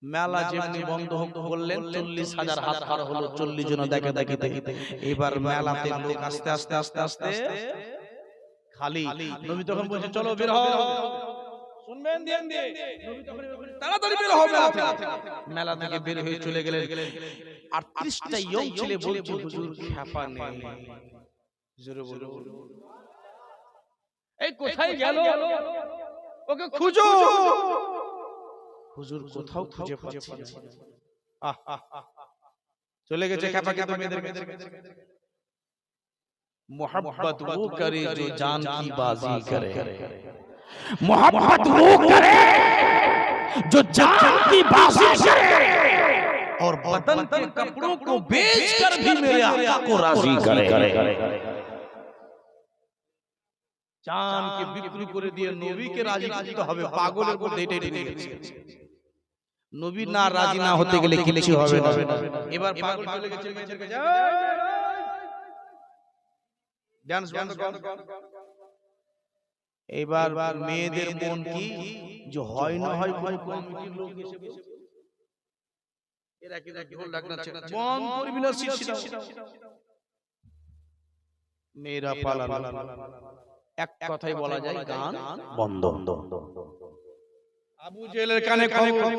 মেলা যেমনি বন্ধ হোক বললেন 40,000 হাত পার হলো। 40 জন দেখা দেখি। এবার মেলাতে লোক আস্তে আস্তে আস্তে আস্তে খালি। নবী তখন বলছে চলো বের হও, শুনবেন ধ্যান দিয়ে। নবী তখন তাড়াতাড়ি বের হও মেলা থেকে বের হয়ে চলে গেলেন। 38টা ইয়ং ছেলে বলছে হুজুর খেপা নেই। জোরে বলো এই কোথায় গেল? ওকে খুঁজো। হুজুর কোথাও খুঁজে পাচ্ছি না। চলে গেছে খেপা খেপা মেয়েদের। मोहब्बत वो करे जो जान की बाजी करे, मोहब्बत वो करे जो जान की बाजी करे और बदन के कपड़ों को बेच कर भी मेरे आका को राजी करे। जान के बिक्री করে দিয়ে নবীকে রাজি করতে হবে। পাগলের উপর এটাই ঢেলে গেছে। নবী না রাজি না হতে গেলে কিছু হবে না। এবার পাগল চলে গেছে মেয়েদেরকে যাও ডান্স বন্ধ কর। এবার মেয়েদের মন কি যে হয় না হয় কোন কমিটির লোক এসে বসে এরা কি ঢোল ডাকনাচ্ছে বন্ধ করবি না শিরশিরা। মেয়েরা পালালো। এক কথাই বলা যায় গান বন্ধ। আবু জেলের কানে খবর,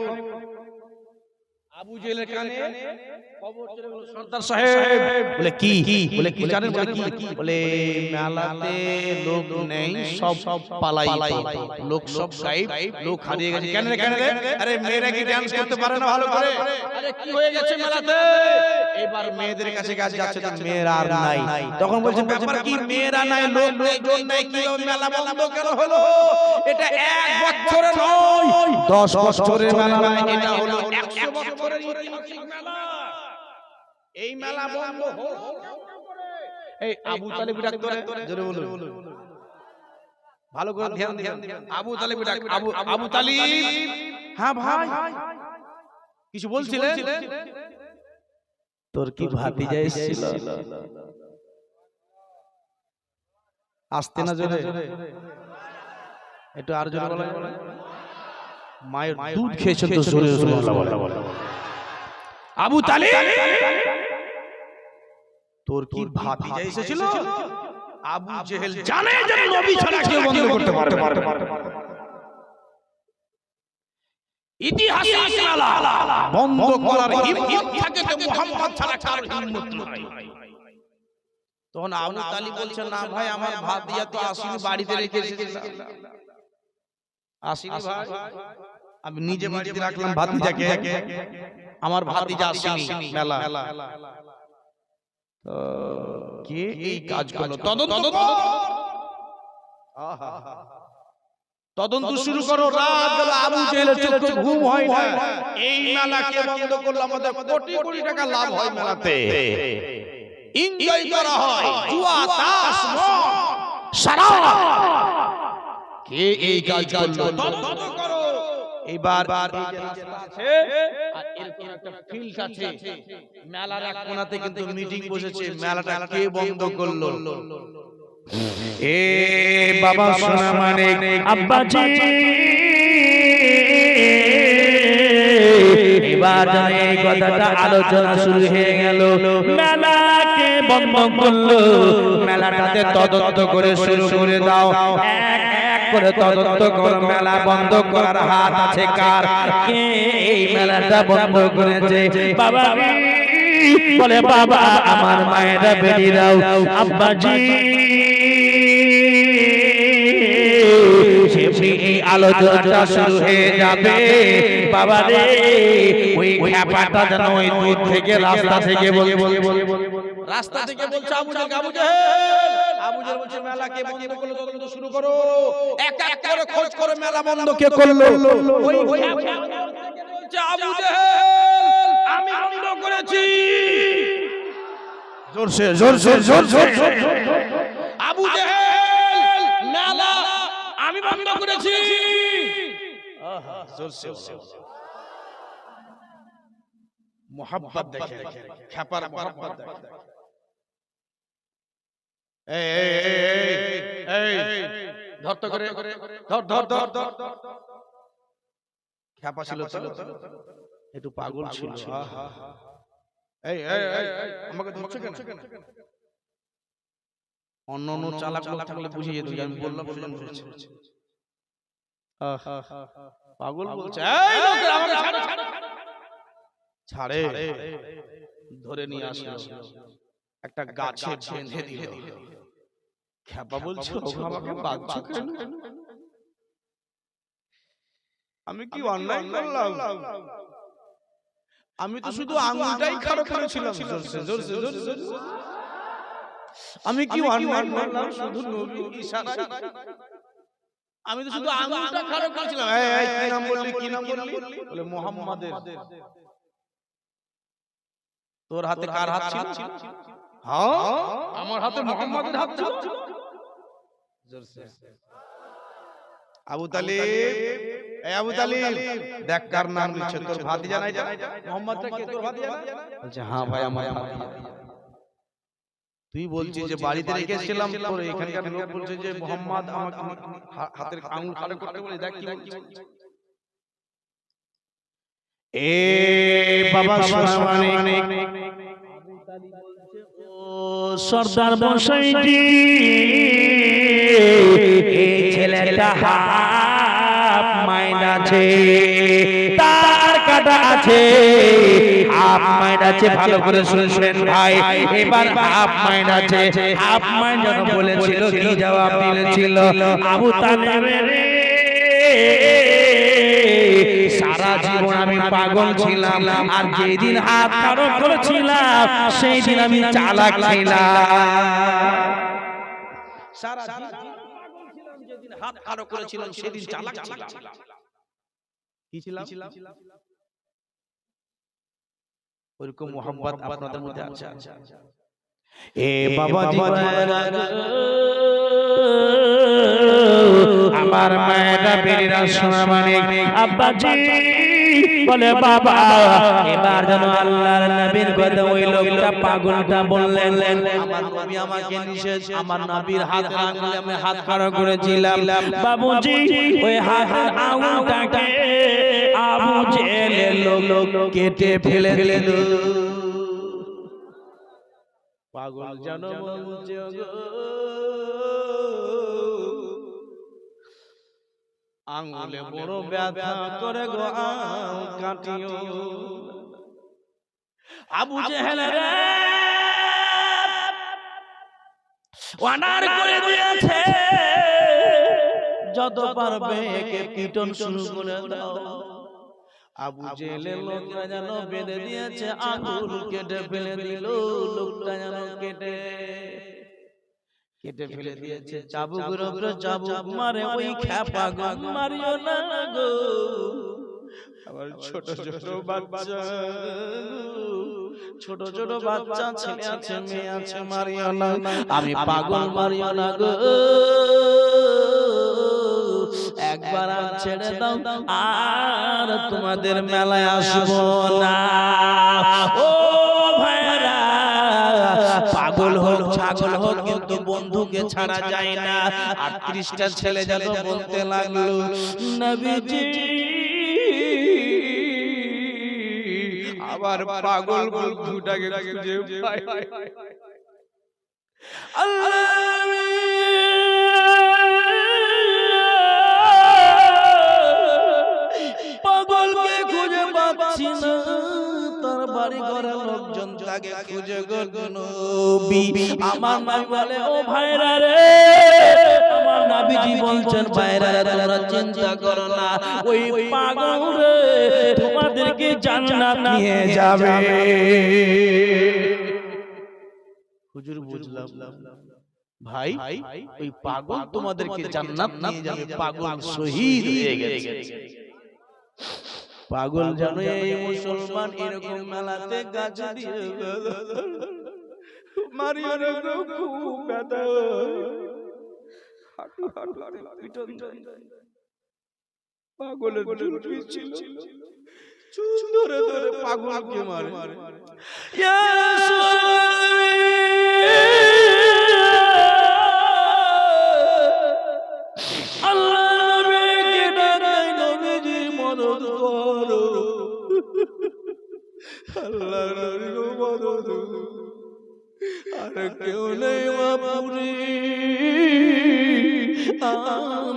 আবু জেলের কানে খবর চলে গেল সর্দার সাহেব। বলে কি? বলে কি জানেন? বলে কি? বলে মেলাতে লোক নেই, সব পালাই, লোক সব গায়েব, লোক হারিয়ে গেছে। কেন রে? আরে মেয়েরা কি ডান্স করতে পারে না ভালো করে? আরে কি হয়ে গেছে মেলাতে? এবার মেয়েদের কাছে যাচ্ছে তো মেয়েরা আর নাই। তখন বলছে ব্যাপার কি? মেয়েরা নাই, লোক নেই, জন নাই, কি মেলা বন্ধ কেন হলো? এটা 1 বছরে নয়, 10 বছরের মেলা নয়, এটা হলো 100 বছরের ঐতিহাসিক মেলা। এই মেলা বন্ধ হলো। এই আবু তালিব ডাক ধরে জোরে বলুন, ভালো করে ধ্যান দিন। আবু তালিব ডাক। আবু তালিব, হ্যাঁ ভাই কিছু বলছিলেন? তোর কি ভাতিজা এসেছিল? আসতে না জোরে, একটু আর জোরে বলা। মায়ের দুধ খেয়েছেন তো জোরে জোরে বলা। আবু তালিব, তোর কি ভাতিজা এসেছিল? আবু জেহেল জানে যে নবী ছাড়া কেউ বন্ধ করতে পারবে না। ইতিহাসে মেলা বন্ধ করার হিম্মত থাকে তো মুহাম্মদ ছাড়া কারো হিম্মত নাই। তখন আবু তালিব বলছে না ভাই, আমার ভাতিজা তো আসেনি, বাড়িতে রেখে এসেছিলাম। আসেনি ভাই, আমি নিজে বাড়িতে রাখলাম ভাতিজাকে, আমার ভাতিজা আসেনি মেলা। কে এই কাজ করলো? তদন্ত শুরু করো। রাত গেল, আবু জেহেলের চোখে ঘুম হয় না। এই মেলা কে বন্ধ করলো? আমাদের কোটি কোটি টাকা লাভ হয় মেলাতে, এনজয় করা হয়, জুয়া তাস মদ শরাব। কে এই কাজ করলো? তদন্ত করো। এবার আছে আর এরকম একটা ফিল্ড আছে, মেলার এক কোণাতে কিন্তু মিটিং বসেছে। মেলাটা কে বন্ধ করলো? এ বাবা সোনা মানিক আব্বাজি এবার যেন এই কথাটা আলোচনা শুরু হয়ে গেল। মেলাকে বন্ধ করলো, মেলাটাতে তদন্ত করে শুরু করে দাও, এক এক করে তদন্ত করো, মেলা বন্ধ করার হাত আছে কার? কে এই মেলাটা বন্ধ করেছে? বাবা বলে বাবা আমার মায়েরা বেরিয়ে দাও। আব্বাজি এই আলোচনাটা শুরু হয়ে যাবে। বাবা রে ওই খ্যাপাটা যেন ওই দূর থেকে রাস্তা থেকে রাস্তা থেকে বলছে আবু জেহেল, আবু জেহেল বলছে মেলা কে বন্ধ করলো, তদন্ত শুরু করো, এক এক করে খোঁজ করে মেলা বন্ধ কে করলো। ওই বলছে আবু জেহেল আমি বন্ধ করেছি। জোরসে জোরসে জোরসে আবু জেহেল মেলা আমি বন্ধ করেছি। জোরসে মোহাব্বত দেখে, খ্যাপার মোহাব্বত দেখে। ধর তো করে ধর ধর ধর ধর। খ্যাপা ছিল তো, একটু পাগল ছিল। আমাকে ধরছো কেন? অন্য অন্য চালাক লোক থাকলে বুঝিয়ে দিই, আমি বললাম সুজন ধরেছে। পাগল বলছে, এই লোকের আমাকে ছাড়ে, ধরে নিয়ে আসলো একটা গাছে বেঁধে দিল। খ্যাপা বলছে আমাকে বাঁধছো কেন? আমি কি অন্যায় করলাম? আমি তো শুধু আঙুলটাই খাড়া করেছিলাম। আমি কি অন্যায় করলাম? শুধু নবীর ইশারায় আমি তো শুধু আঙুলটা খাড়া করেছিলাম। এই কি নাম বললি, কি নাম বললি? বলে মুহাম্মাদের। তোর হাতে কার হাত ছিল? হ্যাঁ আমার হাতে মুহাম্মাদের হাত ছিল। আবু তালিব, এই আবু তালিব দেখ কার নাম নিচ্ছে, তোর ভাতিজা না এটা? মুহাম্মাদটা কে তোর ভাতিজা না? বলছে হ্যাঁ ভাই আমার ভাতিজা। তুই বলছিস যে বাড়িতে রেখেছিলাম, তোর এখানকার লোক বলছে যে মুহাম্মদ আমাকে হাতের আঙুল খাড়া করতে বলে। দেখ কি বলছিস। এ বাবা সোনামানিক, সর্দার মশাইজি এই ছেলেটা হাফ মাইন্ড আছে, তার কাটা আছে, হাফ মাইন্ড আছে। ভালো করে শুনছেন ভাই, এবার হাফ মাইন্ড আছে। হাফ মাইন্ড যেন বলেছিল, কি জবাব দিয়েছিল? আবু তালেবের সারা জীবন আমি পাগল ছিলাম, আর যেদিন হাত খাড়া করেছিলাম সেই দিন আমি চালাক ছিলাম। সারা জীবন পাগল ছিলাম, যেদিন হাত খাড়া করেছিলাম সেদিন চালাক ছিলাম। কি ছিলাম? ওরকম মোহাম্মত আপনাদের মধ্যে আছে। এ বাবা আমার মায়েরা বেরিয়ে শোনা মানে আব্বাজি বলে বাবা এবার যেন আল্লাহর নবীর কথা ওই লোকটা পাগলটা বললেন, আমার নবী আমাকে নিষেধ, আমার নবীর হাত আঙুলে আমি হাত খাড়া করেছিলাম। বাবুজি ওই হাতের আঙুলটাকে আবু জেলের লোক কেটে ফেলে দিল। পাগল যেন বলছে গো আঙুলে বড় ব্যথা করে গো কাটিও। আবু জেহেল রে ওয়ানার করে দিয়েছে, যত পারবে একে পিটন শুরু করে দাও। আবু জেহেলের লোকরা যেন বেঁধে দিয়েছে, আঙুল কেটে ফেলে দিল। লোকটা যেন কেটে ফেলে দিয়েছে, চাবুকের উপরে চাবুক মারে ওই খ্যাপা গো মারিও না গো। আবার ছোট ছোট বাচ্চা, ছোট ছোট বাচ্চা ছেলে আছে মেয়ে আছে, মারিও না, আমি পাগল মারিও না গো। একবার আর ছেড়ে দাও, আর তোমাদের মেলায় আসবো না। ও ভাইরা, পাগল হোক ছাগল হোক কিন্তু বন্ধুকে ছাড়া যায় না। 38টা ছেলে যেন বলতে লাগলো, নবীজি আমার পাগল বন্ধুটাকে খুঁজে পাই। পাগলকে খুঁজে পাচ্ছি না, তার বাড়ি ঘরের লোকজন তাকে খুঁজে গো নবী। আমার নবী বলে ও ভাইরা রে, আমার নবীজি বলছেন ভাইরা রে তোমরা চিন্তা করো না, ওই পাগল রে তোমাদেরকে জান্নাত নিয়ে যাবে। হুজুর বুঝলাম ভাই, ওই পাগল তোমাদেরকে জান্নাত নিয়ে যাবে। পাগল শহীদ হয়ে গেছে। পাগল জানো এই মুসলমান এরকম মেলাতে গাছ দিয়ে মারিয়া রে খুব ব্যথা, হাঁটু হাঁটু পিটন পাগলের চুল ছিল, চুল ধরে ধরে পাগলকে মারে। ইয়া আল্লাহ নবীকে ডাকাই, নবীজির মদদ করো, আল্লাহ নবীর মদদ, আর কেউ নেই বাপুরি,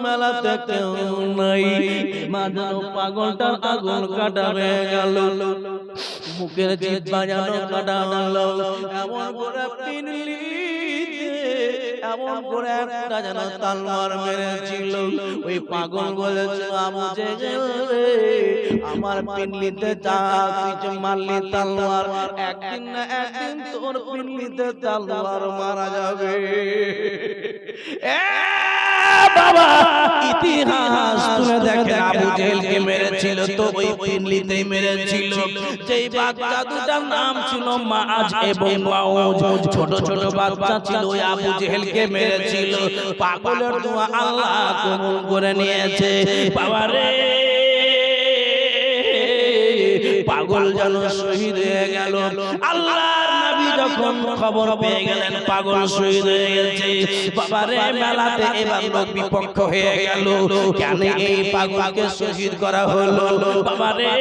মেলাতে কেউ নাই। মাঝানো পাগলটার আগুন কাটা হয়ে গেল, মুখের জিভ বাজানো কাটা হলো, এমন করে পিনলি, এমন করে একটা যেন তলোয়ার মেরেছিল। ওই পাগল বলেছে আবু জেহেল রে, আমার পিনলিতে যা কিছু মারলি তলোয়ার, একদিন না একদিন তোর পিনলিতে তলোয়ার মারা যাবে। বাবা ইতিহাস তুলে দেখেন, আবু জেহেলকে মেরেছিল তো ওই পিনলিতেই মেরেছিল। যেই বাচ্চা দুটার নাম ছিল মাআজ এবং ওয়াউজ, ছোট ছোট বাচ্চা ছিল, ওই আবু জেহেলকে মেরেছিল। পাগলের দোয়া আল্লাহ কবুল করে নিয়েছে। বাবা রে, পাগল যেন শহীদ হয়ে গেল। আল্লাহর নবী যখন খবর পেয়ে গেলেন পাগল শহীদ হয়ে গেছে, বাবারে মেলাতে এবার লোক বিপক্ষ হয়ে গেল, কেন এই পাগলকে শহীদ করা হলো? বাবারে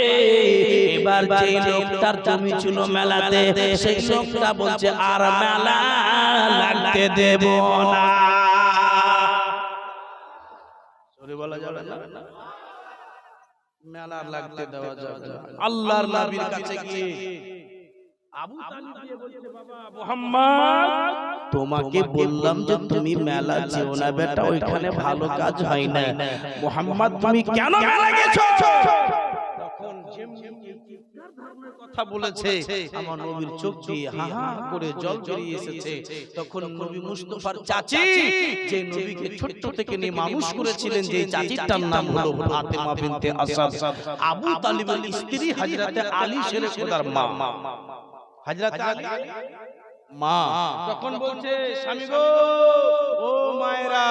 এবার যে লোকটার জমি ছিল মেলাতে, সেই লোকটা বলছে আর মেলা লাগতে দেব না। সরে বলা যাবে না, মেলা লাগতে দেওয়া যাবে না। আল্লাহর নবীর কাছে গিয়ে আবু তালিব দিয়ে বলছে বাবা মুহাম্মদ, তোমাকে বললাম যে তুমি মেলা যেও না বেটা, ওইখানে ভালো কাজ হয় না। মুহাম্মদ তুমি কেন মেলা গেছো? তখন কথা বলেছে, আমার নবীর চোখ দিয়ে হা হা করে জল বেরিয়ে এসেছে। তখন নবী মুস্তাফার চাচি, যে নবীকে ছোট থেকে নিয়ে মানুষ করেছিলেন, যে চাচিটার নাম হলো ফাতেমা বিনতে আসাদ, আবু তালিবের স্ত্রী হযরতে আলী শেরে খোদার মা, হযরতে আলী মা, তখন বলছে স্বামী গো, ও মায়েরা,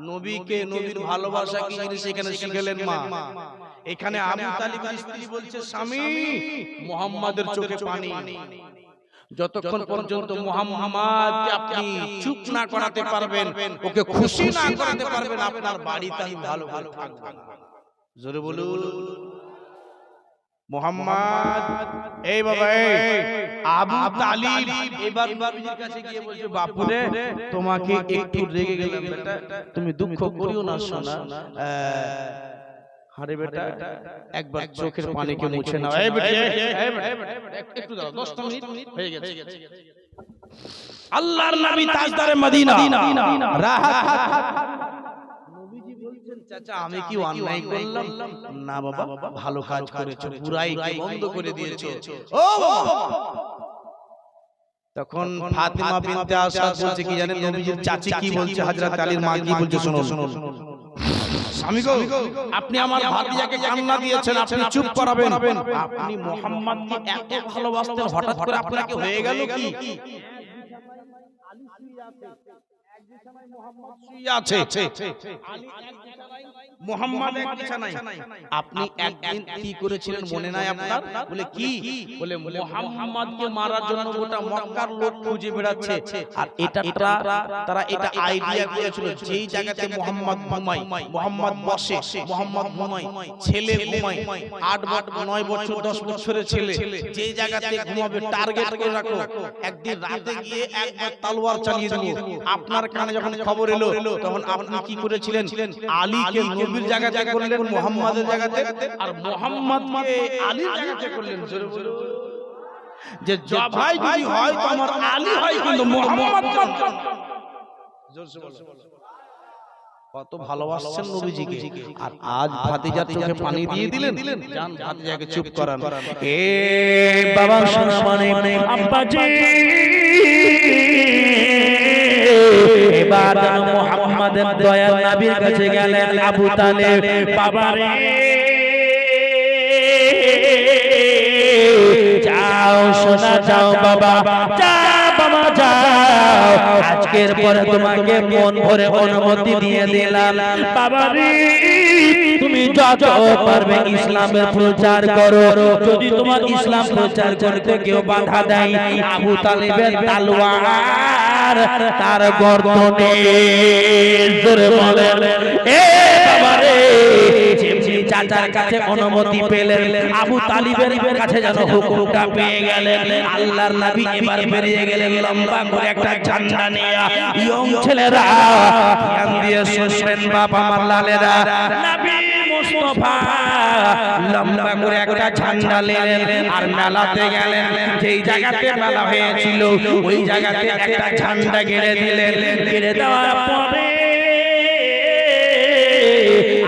নবীকে নবীর ভালোবাসা কি জিনিস এখানে শিখালেন মা। এখানে আবু তালিবের স্ত্রী বলছে স্বামী, মুহাম্মাদের চোখে পানি, যতক্ষণ পর্যন্ত মুহাম্মাদকে আপনি চুপ না করাতে পারবেন, ওকে খুশি না করাতে পারবেন, আপনার বাড়িতে আমি ভালো করে থাকব না। জোরে বলুন মুহাম্মদ। এই বাবা, আবু তালিব এবার নবীর কাছে গিয়ে বলছে বাপুরে, তোমাকে একটু রেগে গেলাম বেটা, তুমি দুঃখ করিও না সোনা। আরে বেটা একবার চোখের পানিকে মুছে নাও। এই বেটা একটু দাও, 10 মিনিট হয়ে গেছে। আল্লাহর নবী তাজদারে মদিনা, রাহাত। নবীজি বলছেন চাচা আমি কি অন্যায় করলাম? না বাবা, ভালো কাজ করেছো, বুরাইকে বন্ধ করে দিয়েছো। ও বাবা, তখন ফাতেমা বিনতে আসাদ বলছে কি জানেন নবীজির চাচি কি বলছে, হযরত আলীর মা কি বলছে শুনুন। স্বামী গো, আপনি আমার ভাতিজাকে কান্না দিয়েছেন, আপনি চুপ করাবেন। আপনি মুহাম্মদকে এত ভালোবাসতেন, হঠাৎ করে আপনাকে হয়ে গেল কি? আছে মোহাম্মদ এক বিছানায়। আপনি একদিন কি করেছিলেন মনে নাই আপনার? বলে কি? বলে মুহাম্মদকে মারার জন্য গোটা মক্কার লোক খুঁজে বেড়াচ্ছে, আর এটা তারা এটা আইডিয়া করেছিল যেই জায়গাতে মুহাম্মদ ঘুমায়, মুহাম্মদ বসে, মুহাম্মদ ঘুমায়, ছেলে ঘুমায়, 8 বছর 9 বছর 10 বছরের ছেলে যেই জায়গাতে ঘুমাবে টার্গেট করে রাখো, একদিন রাতে গিয়ে একবার তলোয়ার চালিয়ে দেব। আপনার কানে যখন খবর এলো তখন আপনি কি করেছিলেন? আলীকে নবীর জায়গাতে করলেন মুহাম্মাদের জায়গাতে, আর মুহাম্মদকে আলীর জায়গাতে করলেন। যে ভাই যদি হয় তো আমার আলী হয়, কিন্তু মুহাম্মদ জোরসে বলো। কত ভালোবাসছেন নবীজিকে, আর আজ ভাতিজার চোখে পানি দিয়ে দিলেন। জান ভাতিজাকে চুপ করান। এ বাবা সোনা মানে আব্বাজি, এবার মুহাম্মাদের দয়ার নবীর কাছে গেলেন আবু তালেব। বাবা রে যাও সোনা যাও, বাবা যাও, বাবা যাও, আজকের পরে তোমাকে মন ভরে অনুমতি দিয়ে দিলাম। বাবা রে তুমি যত পারবে ইসলামের প্রচার করো, যদি তোমার ইসলাম প্রচার করতে কেউ বাধা দেয়, আবু তালেবের তলোয়ার তার গর্দনে। জোরে বলেন এ বাবা রে। চাচার কাছে অনুমতি পেলেন, আবু তালিবের কাছে যেন হুকুমটা পেয়ে গেলেন। আল্লাহর নবী এবার বেরিয়ে গেলেন লম্বা করে একটা ঝান্ডা নিয়ে। ইয়ং ছেলেরা ধ্যান দিয়ে শুনবেন, বাপ আমার লালেরা, নবী মুস্তাফা লম্বা করে একটা ঝান্ডা নিলেন আর মেলাতে গেলেন। যেই জায়গাতে মেলা হয়েছিল ওই জায়গাতে একটা ঝান্ডা গেড়ে দিলেন। গেড়ে দেওয়ার পরে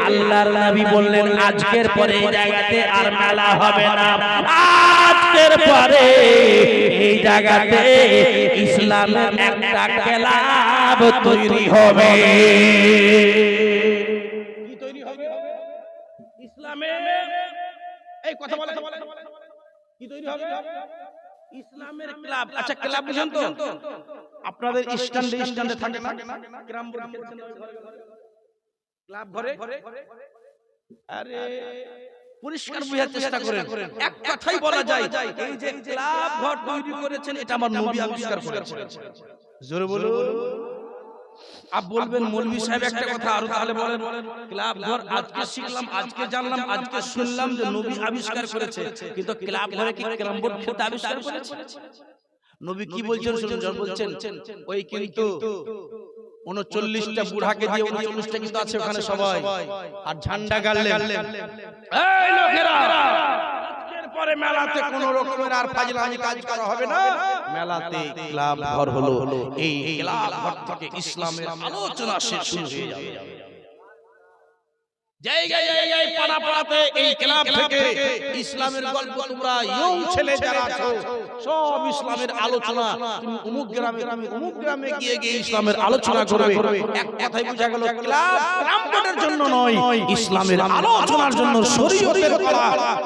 আল্লাহর নবী বললেন, আজকের পরে এই জায়গাতে আর মেলা হবে না, আজকের পরে এই জায়গাতে ইসলামের একটা ক্লাব তৈরি হবে। কি তৈরি হবে? ইসলামের এই কথা বলে কি তৈরি হবে? ইসলামের ক্লাব। আচ্ছা ক্লাব বুঝেন তো? আপনাদের স্ট্যান্ডে থাকে না ক্রাম বোর্ড খেলছেন ক্লাব ঘরে? আরে পরিষ্কার বোঝার চেষ্টা করেন। এক কথাই বলা যায়, এই যে ক্লাব ঘর তৈরি করেছেন এটা আমার নবী আবিষ্কার করেছেন। জোরে বলুন। আপ বলবেন মৌলভী সাহেব একটা কথা আরো, তাহলে বলেন ক্লাব ঘর আজকে শিখলাম, আজকে জানলাম, আজকে শুনলাম যে নবী আবিষ্কার করেছে, কিন্তু ক্লাব ঘরে কি ক্রাম বোর্ড খেলতে আবিষ্কার করেছে? নবী কি বলছেন শুনুন। বলছেন ওই কিন্তু 39টা বুড়াকে দিয়ে 39টা কিন্তু আছে ওখানে সবাই, আর ঝান্ডা গাড়লেন। এই লোকেরা, আজকের পরে মেলাতে কোনো রকমের আর ফাজলামি কাজ করা হবে না। মেলাতে ক্লাব ঘর হলো, এই ক্লাব ঘর থেকে ইসলামের আলোচনা শেষ হয়ে যাবে। জায়গায় জায়গায় পাড়া পাড়াতে এই ক্লাব থেকে ইসলামের গল্প, তোমরা ইয়ং ছেলে যারা আছো সব ইসলামের আলোচনা। তুমি অমুক গ্রামে গিয়ে ইসলামের আলোচনা করবে। এক কথাই বোঝা গেল ক্লাব ক্রামবোর্ডের জন্য নয়, ইসলামের আলোচনার জন্য। শরীয়তের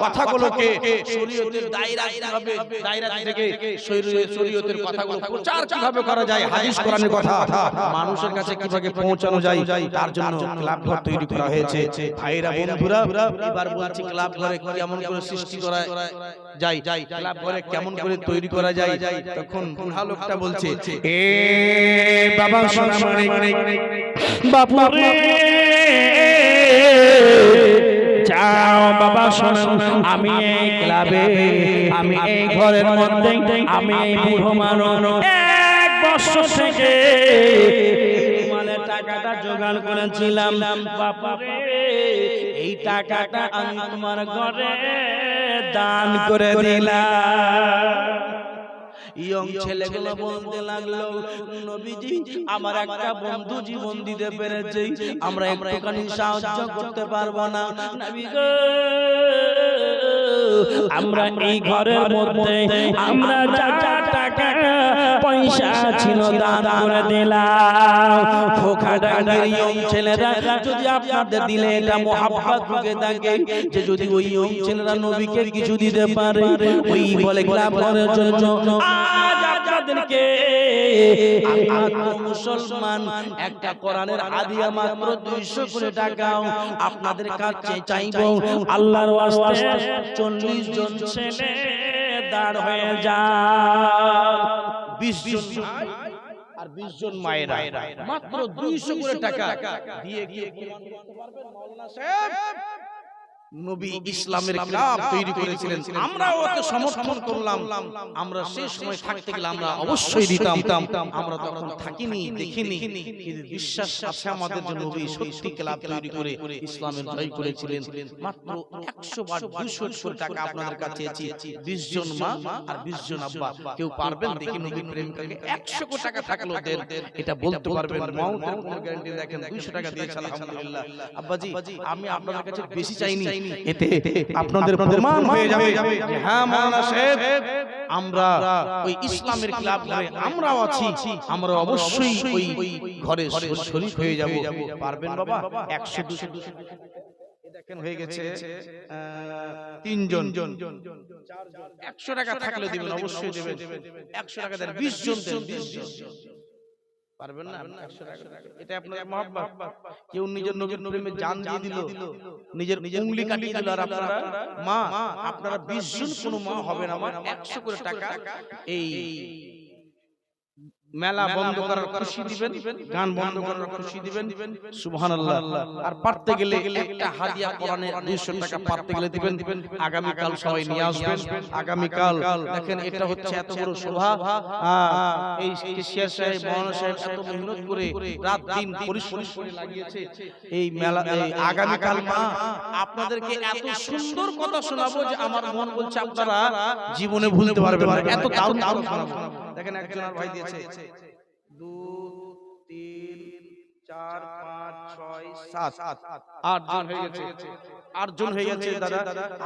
কথাগুলোকে শরীয়তের দায়রায় হবে, দায়রা থেকে শরীয়তের কথাগুলো প্রচার কিভাবে করা যায়, হাদিস কোরআনের কথা মানুষের কাছে কিভাবে পৌঁছানো যায়, তার জন্য ক্লাব ঘর তৈরি করা হয়েছে। ভাইরা বন্ধুরা, এবার বলছি ক্লাব ঘরে কেমন করে সৃষ্টি করা যায়, ক্লাব ঘরে কেমন করে তৈরি করা যায়। তখন বুড়া লোকটা বলছে, এ বাবা সোনা মানে বাপু রে যাও, বাবা শোনো, আমি এই ক্লাবে, আমি এই ঘরের মধ্যে, আমি এই বুড়ো মানুষ 1 বছর থেকে টাকাটা জোগাড় করেছিলাম। বাবা রে এই টাকাটা আমি তোমার ঘরে দান করে দিলাম। ইয়ং ছেলেগুলো বলতে লাগলো, নবীজি আমার একটা বন্ধু জীবন দিতে পেরেছে, আমরা একটুখানি সাহায্য করতে পারবো না? নবী গো, আমরা এই ঘরের মধ্যে আমরা যা টাকা পয়সা ছিল দান করে দিলাম। খোকা ডাঙ্গের ইয়ং ছেলেরা যদি আপনাদের দিলে এটা মোহাব্বত ঢুকে থাকে, যে যদি ওই ইয়ং ছেলেরা নবীকে কিছু দিতে পারে, ওই বলে ক্লাব ঘরের জন্য আজ আপনাদেরকে আমরা মুসলমান একটা কোরআনের হাদিয়া মাত্র 200 করে টাকাও আপনাদের কাছে চাইবো আল্লাহর ওয়াস্তে 40 জন ছেলে দাঁড় হয়ে যান 20 জন ভাই আর 20 জন মায়েরা মাত্র 200 করে টাকা দিয়ে গিয়ে মাওলানা সাহেব নবী ইসলামের ক্লাব তৈরি করেছিলেন আমরাও ওকে সমর্থন করলাম আমরা সেই সময় থাকতে গেলে আমরা অবশ্যই দিতাম আমরা তখন থাকিনি দেখিনি কিন্তু বিশ্বাস আছে আমাদের যে নবী সত্যি ক্লাব তৈরি করে ইসলামের জয় করেছিলেন মাত্র 100 বার 200 করে টাকা আপনাদের কাছে চেয়েছি 20 জন মা আর 20 জন আব্বা কেউ পারবেন দেখি নবী প্রেম করে 100 কোটি টাকা থাকলো দেন এটা বলতে পারবেন মাউতের কোনো গ্যারান্টি দেখেন 200 টাকা দিয়েছে আলহামদুলিল্লাহ আব্বাজি আমি আপনাদের কাছে বেশি চাইনি এতে আপনাদের প্রমাণ হয়ে যাবে যে হ্যাঁ মাওলানা সাহেব আমরা ওই ইসলামের ক্লাব ঘরে আমরাও আছি আমরা অবশ্যই ওই ঘরে শরীক হয়ে যাব পারবেন বাবা 100 200 দেখেন হয়ে গেছে 3 জন 100 টাকা থাকলে দিবেন অবশ্যই দিবেন 100 টাকা দেন 20 জন দেন 20 জন পারবেন না 100 টাকা এটা আপনাদের মহব্বত কেউ নিজের নবীর প্রেমে জান দিয়ে দিল নিজের উংলি কাটিয়ে দিল আর আপনারা মা আপনারা 20 জন কোনো মা হবে না মা 100 করে টাকা এই মেলা বন্ধ করার খুশি দিবেন গান বন্ধ করার খুশি দিবেন সুবহানাল্লাহ আর পারতে গেলে একটা হাদিয়া কোরআনের 200 টাকা পারতে গেলে দিবেন আগামী কাল সবাই নিয়ে আসবেন আগামী কাল দেখেন এটা হচ্ছে এত বড় শোভা এই কেশিয়া সাহেব মাওলানা সাহেব এত মেহনত করে রাত দিন পরিশ্রম করে লাগিয়েছে এই মেলা আগামী কাল মা আপনাদেরকে এত সুন্দর কথা শোনাবো যে আমার মন বলছে আপনারা জীবনে ভুলতে পারবেন না এত দারুণ দারুণ শোনাবো দেখেন একজন আর ভাই দিয়েছে 2 3 4 5 6 7 8 জন হয়ে গেছে 8 জন হয়ে গেছে দাদা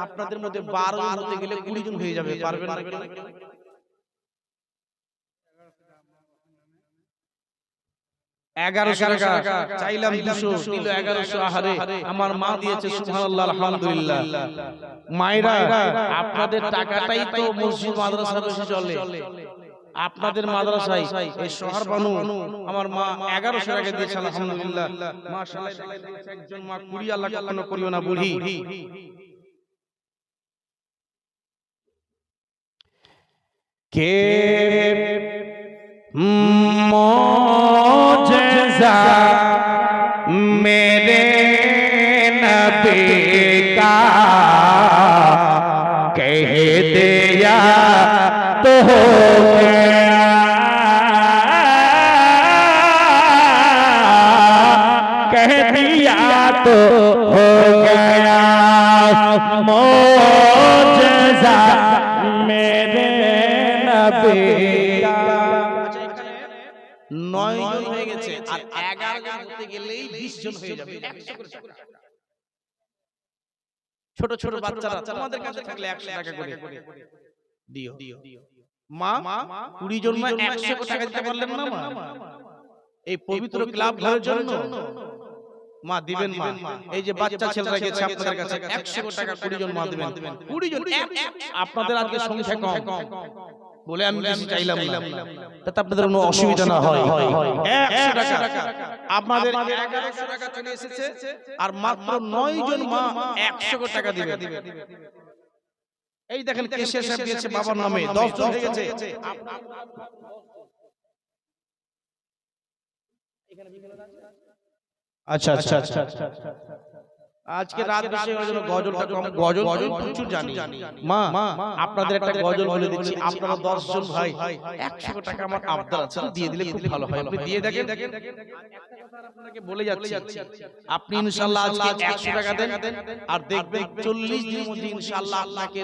আপনাদের মধ্যে 12 জন হতে গেলে 20 জন হয়ে যাবে পারবেন না 1100 টাকা চাইলাম 200 নিল 1100 আহারে আমার মা দিয়েছে সুবহানাল্লাহ আলহামদুলিল্লাহ মায়েরা আপনাদের টাকাটাই তো মসজিদ মাদ্রাসা বেশি চলে আপনাদের মাদ্রাসায় এই শহর বানু আমার মা 1100 টাকা দিয়েছে আলহামদুলিল্লাহ মাশাআল্লাহ একজন মা 20 আল্লাহ কখনো করিও না বুড়ি কে मोजेज़ा मेरे नबी का कह दिया तो हो गया कह दिया तो हो गया मोजेज़ा मेरे नबी का 9 জন হয়ে গেছে আর 11 জন হতে গেলেই 20 জন হয়ে যাবে 100 করে টাকা ছোট ছোট বাচ্চারা তোমাদের কাছে থাকলে 100 টাকা করে দিও মা 20 জন মা 100 টাকা দিতে পারলেন না মা এই পবিত্র ক্লাব ঘরের জন্য মা দিবেন মা এই যে বাচ্চা ছেলেরা গেছে আপনাদের কাছে 100 টাকা 20 জন মা দিবেন 20 জন আপনাদের আজকে সংখ্যা কম বলে আমি বেশি চাইলাম না যাতে আপনাদের কোনো অসুবিধা না হয় 100 টাকা আপনাদের 1100 টাকা চলে এসেছে আর মাত্র 9 জন মা 100 টাকা দিবে এই দেখেন কেশিয়া সাহেব দিয়েছে বাবার নামে 10 জন হয়ে গেছে আচ্ছা আচ্ছা আচ্ছা আজকে রাত বেশি হওয়ার জন্য গজলটা কম গজল প্রচুর জানি মা আপনাদের একটা গজল বলে দিচ্ছি আপনারা 10 জন ভাই 100 টাকা আমার আবদার আছে দিয়ে দিলে খুব ভালো হয় আপনি দিয়ে দেখেন একটা কথা আপনাকে বলে যাচ্ছি আপনি ইনশাআল্লাহ আজকে 100 টাকা দেন আর দেখবেন 40 দিনের মধ্যে ইনশাআল্লাহ আপনাকে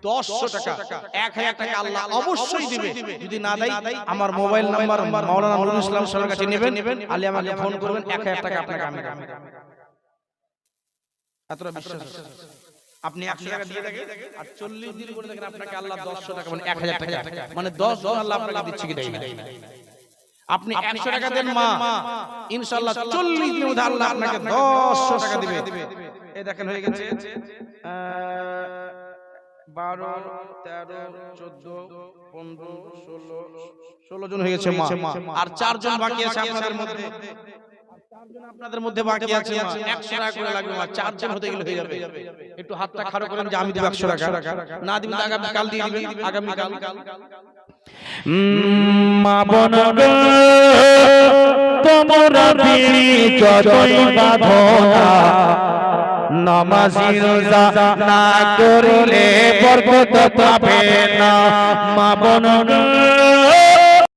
100 টাকা 1000 টাকা আল্লাহ অবশ্যই দিবে যদি না দেয় আমার মোবাইল নাম্বার মাওলানা নুরুল ইসলাম স্যারের কাছে নেবেন আলী আমাকে ফোন করবেন 1000 টাকা আপনাকে আমি এতটা বিশ্বাস আপনি 100 টাকা দিয়ে দেখেন আর 40 দিন করে দেখেন আপনাকে আল্লাহ 100 টাকা মানে 1000 টাকা মানে 10 জন আল্লাহ আপনাকে দিচ্ছে কি দেয় না আপনি 100 টাকা দেন মা ইনশাআল্লাহ 40 দিনের মধ্যে আল্লাহ আপনাকে 100 টাকা দিবে এই দেখেন হয়ে গেছে 12 13 14 16 জন হয়ে গেছে মা, আর 4 জন বাকি আছে আপনাদের মধ্যে। আপনাদের মধ্যে বাকি আছে মা, 100 টাকা করে লাগবে মা, 4 জন হতে গেলে হয়ে যাবে। একটু হাতটা খাড়া করেন যে আমি দেব 100 টাকা, না দিবেন তো আগামী কাল দিয়ে দিবেন, আগামী কাল। মা বোন গো তোমরা বিড়ি যতই বাঁধো না, নামাজি রোজা না করিলে বরকত পাবে না। মা বোন গো